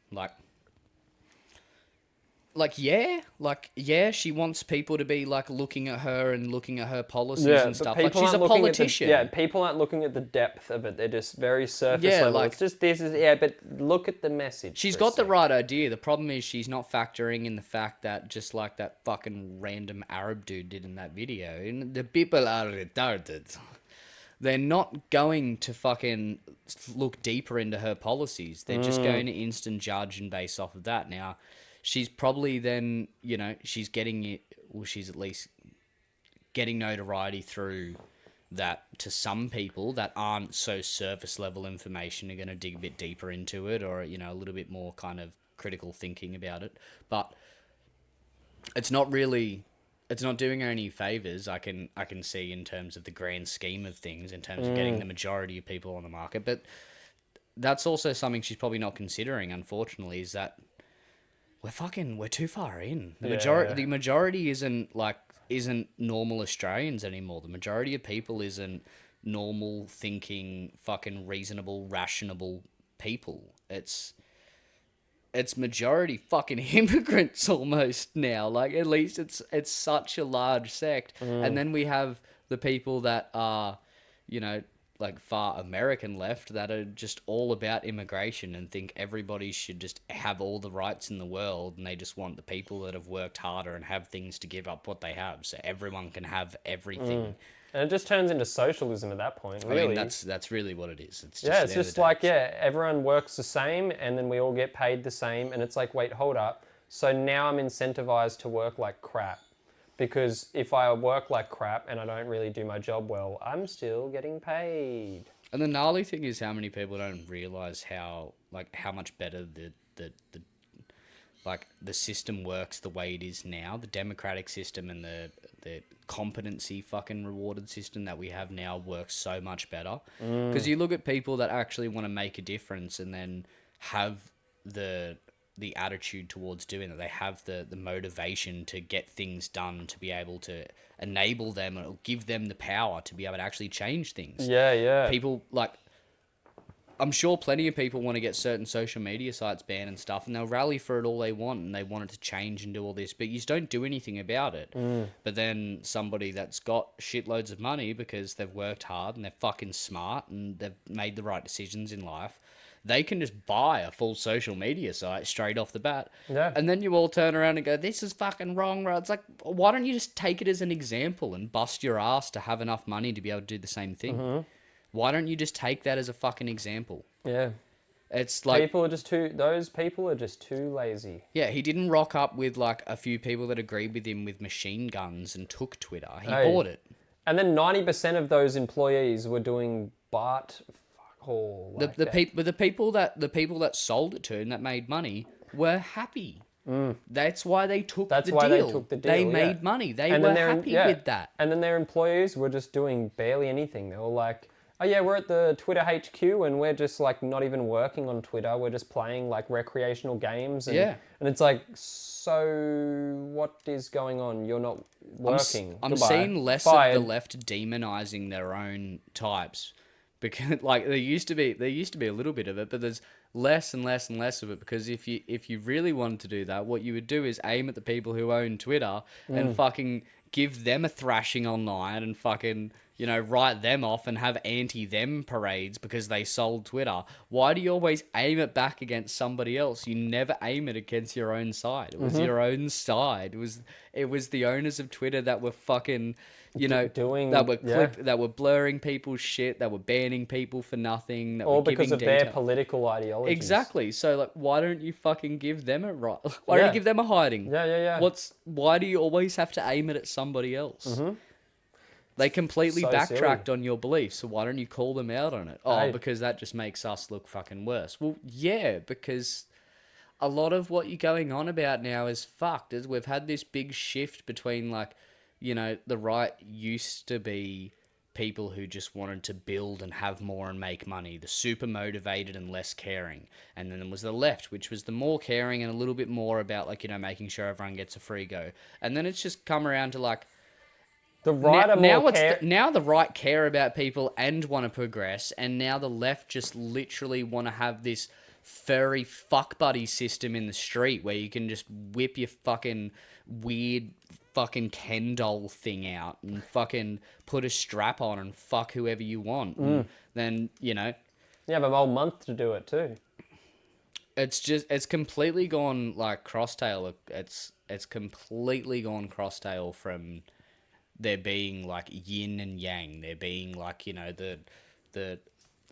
She wants people to be like looking at her and looking at her policies and stuff. Like she's a politician. People aren't looking at the depth of it. They're just very surface level. Like, it's just but look at the message. She's got the right idea. The problem is she's not factoring in the fact that just like that fucking random Arab dude did in that video, and the people are retarded. They're not going to fucking look deeper into her policies. They're just going to instant judge and base off of that. Now, she's probably then, she's getting it, well, she's at least getting notoriety through that to some people that aren't so surface level information are going to dig a bit deeper into it, or, a little bit more kind of critical thinking about it. But it's not doing her any favors. I can see in terms of the grand scheme of things, in terms of getting the majority of people on the market. But that's also something she's probably not considering, unfortunately, is that we're too far in. The majority isn't normal Australians anymore. The majority of people isn't normal thinking, fucking reasonable, rational people. It's majority fucking immigrants almost now. Like, at least it's such a large sect. And then we have the people that are, like far American left, that are just all about immigration and think everybody should just have all the rights in the world, and they just want the people that have worked harder and have things to give up what they have, so everyone can have everything. And it just turns into socialism at that point, really. I mean, that's really what it is. It's just like, everyone works the same, and then we all get paid the same, and it's like, wait, hold up. So now I'm incentivized to work like crap. Because if I work like crap and I don't really do my job well, I'm still getting paid. And the gnarly thing is how many people don't realize how much better the system works the way it is now. The democratic system and the competency fucking rewarded system that we have now works so much better. Because you look at people that actually want to make a difference and then have the attitude towards doing it. They have the motivation to get things done, to be able to enable them or give them the power to be able to actually change things. Yeah. People, I'm sure plenty of people want to get certain social media sites banned and stuff, and they'll rally for it all they want, and they want it to change and do all this, but you just don't do anything about it. But then somebody that's got shitloads of money because they've worked hard and they're fucking smart and they've made the right decisions in life, they can just buy a full social media site straight off the bat. Yeah. And then you all turn around and go, this is fucking wrong, bro. It's like, why don't you just take it as an example and bust your ass to have enough money to be able to do the same thing? Why don't you just take that as a fucking example? Yeah. It's like... Those people are just too lazy. Yeah, he didn't rock up with like a few people that agreed with him with machine guns and took Twitter. He bought it. And then 90% of those employees were doing the people that sold it to and that made money were happy. That's why they took the deal. They made money. They were happy with that. And then their employees were just doing barely anything. They were like, oh yeah, we're at the Twitter HQ and we're just like not even working on Twitter. We're just playing like recreational games. And it's like, so what is going on? You're not working. I'm seeing less of the left demonizing their own types. Because like there used to be a little bit of it, but there's less and less and less of it. Because if you really wanted to do that, what you would do is aim at the people who own Twitter and fucking give them a thrashing online and fucking you know, write them off and have anti-them parades because they sold Twitter. Why do you always aim it back against somebody else? You never aim it against your own side. It was your own side. It was the owners of Twitter that were fucking, you know, that were blurring people's shit, that were banning people for nothing, that All were because giving of their detail. political ideologies. Exactly. So, like, why don't you fucking give them a right? Why don't you give them a hiding? Yeah. Why do you always have to aim it at somebody else? They completely backtracked on your beliefs, so why don't you call them out on it? Oh, because that just makes us look fucking worse. Well, yeah, because a lot of what you're going on about now is fucked. As we've had this big shift between, like, you know, the right used to be people who just wanted to build and have more and make money, the super motivated and less caring. And then there was the left, which was the more caring and a little bit more about, like, you know, making sure everyone gets a free go. And then it's just come around to, like, the right now the right care about people and want to progress, and now the left just literally want to have this furry fuck buddy system in the street where you can just whip your fucking weird fucking Ken doll thing out and fucking put a strap on and fuck whoever you want. And then, you know, you have a whole month to do it too. It's completely gone like crosstail. It's completely gone crosstail from there being like yin and yang. There being like, you know, the pushy,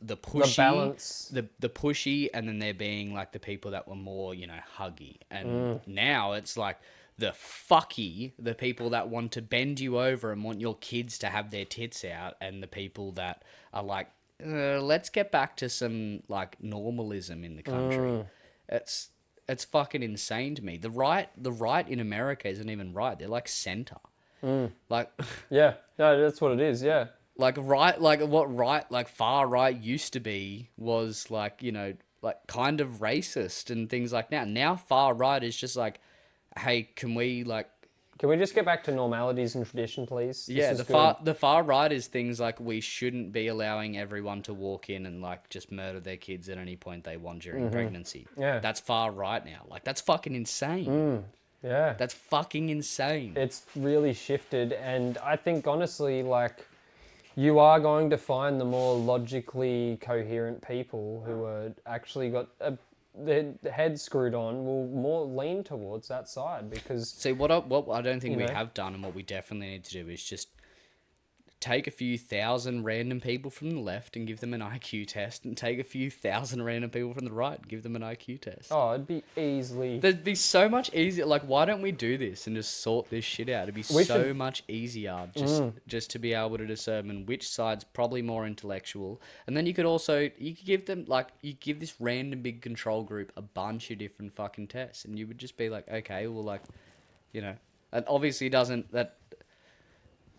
the balance, the pushy, and then there being like the people that were more, you know, huggy. And now it's like the fucky, the people that want to bend you over and want your kids to have their tits out, and the people that are like, let's get back to some like normalism in the country. It's fucking insane to me. The right in America isn't even right. They're like center. Like yeah, no, that's what it is. Yeah, like far right used to be was like, you know, like kind of racist and things like that. Now far right is just like, hey, can we just get back to normalities and tradition, please? Yeah, the far right is things like we shouldn't be allowing everyone to walk in and like just murder their kids at any point they want during pregnancy. Yeah, that's far right now. Like that's fucking insane. Yeah, that's fucking insane. It's really shifted, and I think honestly, like, you are going to find the more logically coherent people who are actually got their head screwed on will more lean towards that side, because see what I don't think we have done, and what we definitely need to do is just take a few thousand random people from the left and give them an IQ test, and take a few thousand random people from the right and give them an IQ test. Oh, it'd be easily... There'd be so much easier. Like, why don't we do this and just sort this shit out? It'd be so much easier just to be able to determine which side's probably more intellectual. And then you could give them, like, you give this random big control group a bunch of different fucking tests, and you would just be like, okay, well, like, you know, and obviously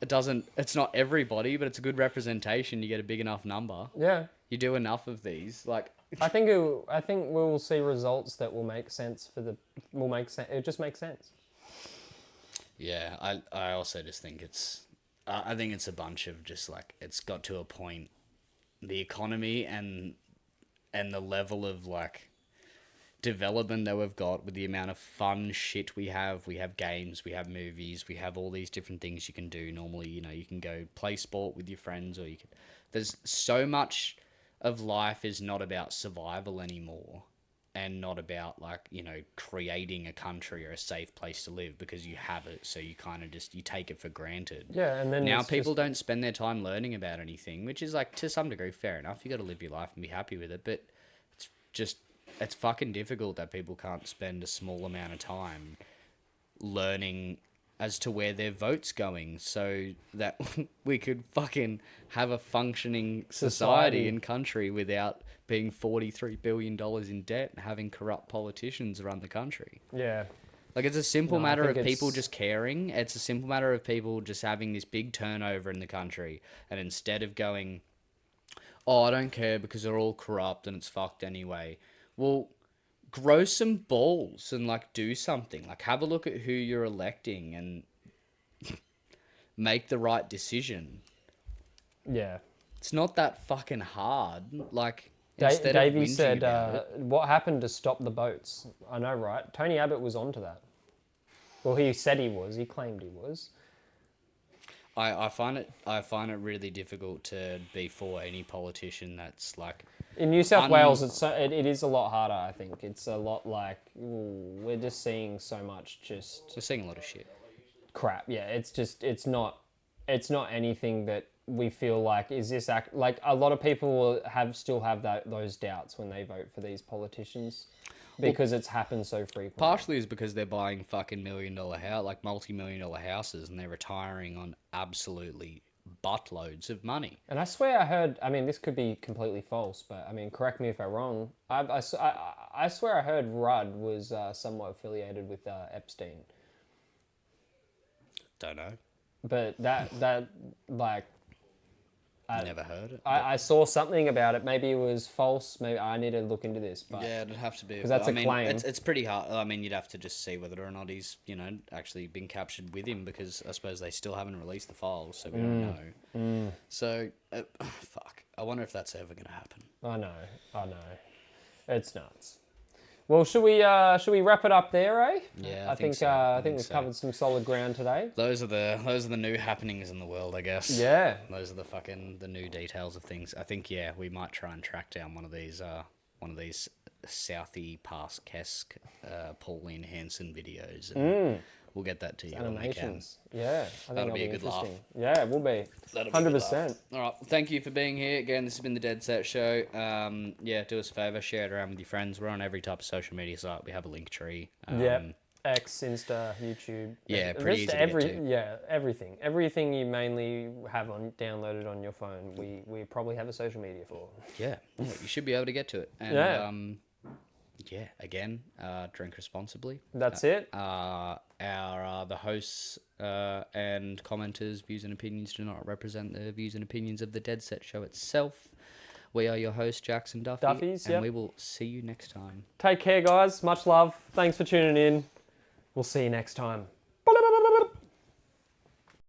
it's not everybody, but it's a good representation. You get a big enough number. Yeah. You do enough of these, like... I think we'll see results that will make sense it just makes sense. Yeah, I also just think I think it's a bunch of just like, it's got to a point, the economy and the level of like development that we've got with the amount of fun shit we have games, we have movies, we have all these different things you can do. Normally, you know, you can go play sport with your friends, or there's so much of life is not about survival anymore, and not about like, you know, creating a country or a safe place to live, because you have it, so you kind of just, you take it for granted. Yeah, and then now people don't spend their time learning about anything, which is like, to some degree, fair enough. You got to live your life and be happy with it, but it's fucking difficult that people can't spend a small amount of time learning as to where their vote's going, so that we could fucking have a functioning society and country without being $43 billion in debt and having corrupt politicians run the country. Yeah. Like, it's a simple matter of people just caring. It's a simple matter of people just having this big turnover in the country, and instead of going, oh, I don't care because they're all corrupt and it's fucked anyway. Well, grow some balls and, like, do something. Like, have a look at who you're electing and make the right decision. Yeah. It's not that fucking hard. Like, Davey said, what happened to stop the boats? I know, right? Tony Abbott was onto that. Well, he said he was. He claimed he was. I find it really difficult to be for any politician that's like In New South Wales, it is a lot harder. I think it's a lot like we're just seeing so much just we're seeing a lot of shit. crap. Yeah, it's not anything that we feel like is this like a lot of people will still have those doubts when they vote for these politicians because it's happened so frequently. Partially is because they're buying fucking $1 million house, like multi-million-dollar houses, and they're retiring on absolutely buttloads of money. And I swear I heard, I mean, this could be completely false, but I mean, correct me if I'm wrong. I swear I heard Rudd was somewhat affiliated with Epstein. Don't know. But that like, I never heard it. I saw something about it. Maybe it was false. Maybe I need to look into this. But yeah, it'd have to be. Because that's a claim. It's pretty hard. I mean, you'd have to just see whether or not he's, actually been captured with him, because I suppose they still haven't released the files, so we don't know. So, fuck. I wonder if that's ever going to happen. I know. It's nuts. Well, should we wrap it up there, eh? Yeah, I think so. I think we've covered some solid ground today. Those are the new happenings in the world, I guess. Yeah. Those are the new details of things. I think we might try and track down one of these Southie Park-esque Pauline Hanson videos, and we'll get that to you when we can. Animations. Yeah, I think That'll be a good laugh. Yeah, it will be. 100%. All right, thank you for being here again. This has been the Deadset Show. Do us a favor, share it around with your friends. We're on every type of social media site. We have a link tree. Yep. X, Insta, YouTube. Yeah, pretty easy to get to. Yeah, everything. Everything you mainly have downloaded on your phone, we probably have a social media for. Yeah, you should be able to get to it. And again, drink responsibly. That's it. The hosts and commenters' views and opinions do not represent the views and opinions of the Deadset Show itself. We are your hosts, Jax and Duffy, and we will see you next time. Take care, guys. Much love. Thanks for tuning in. We'll see you next time.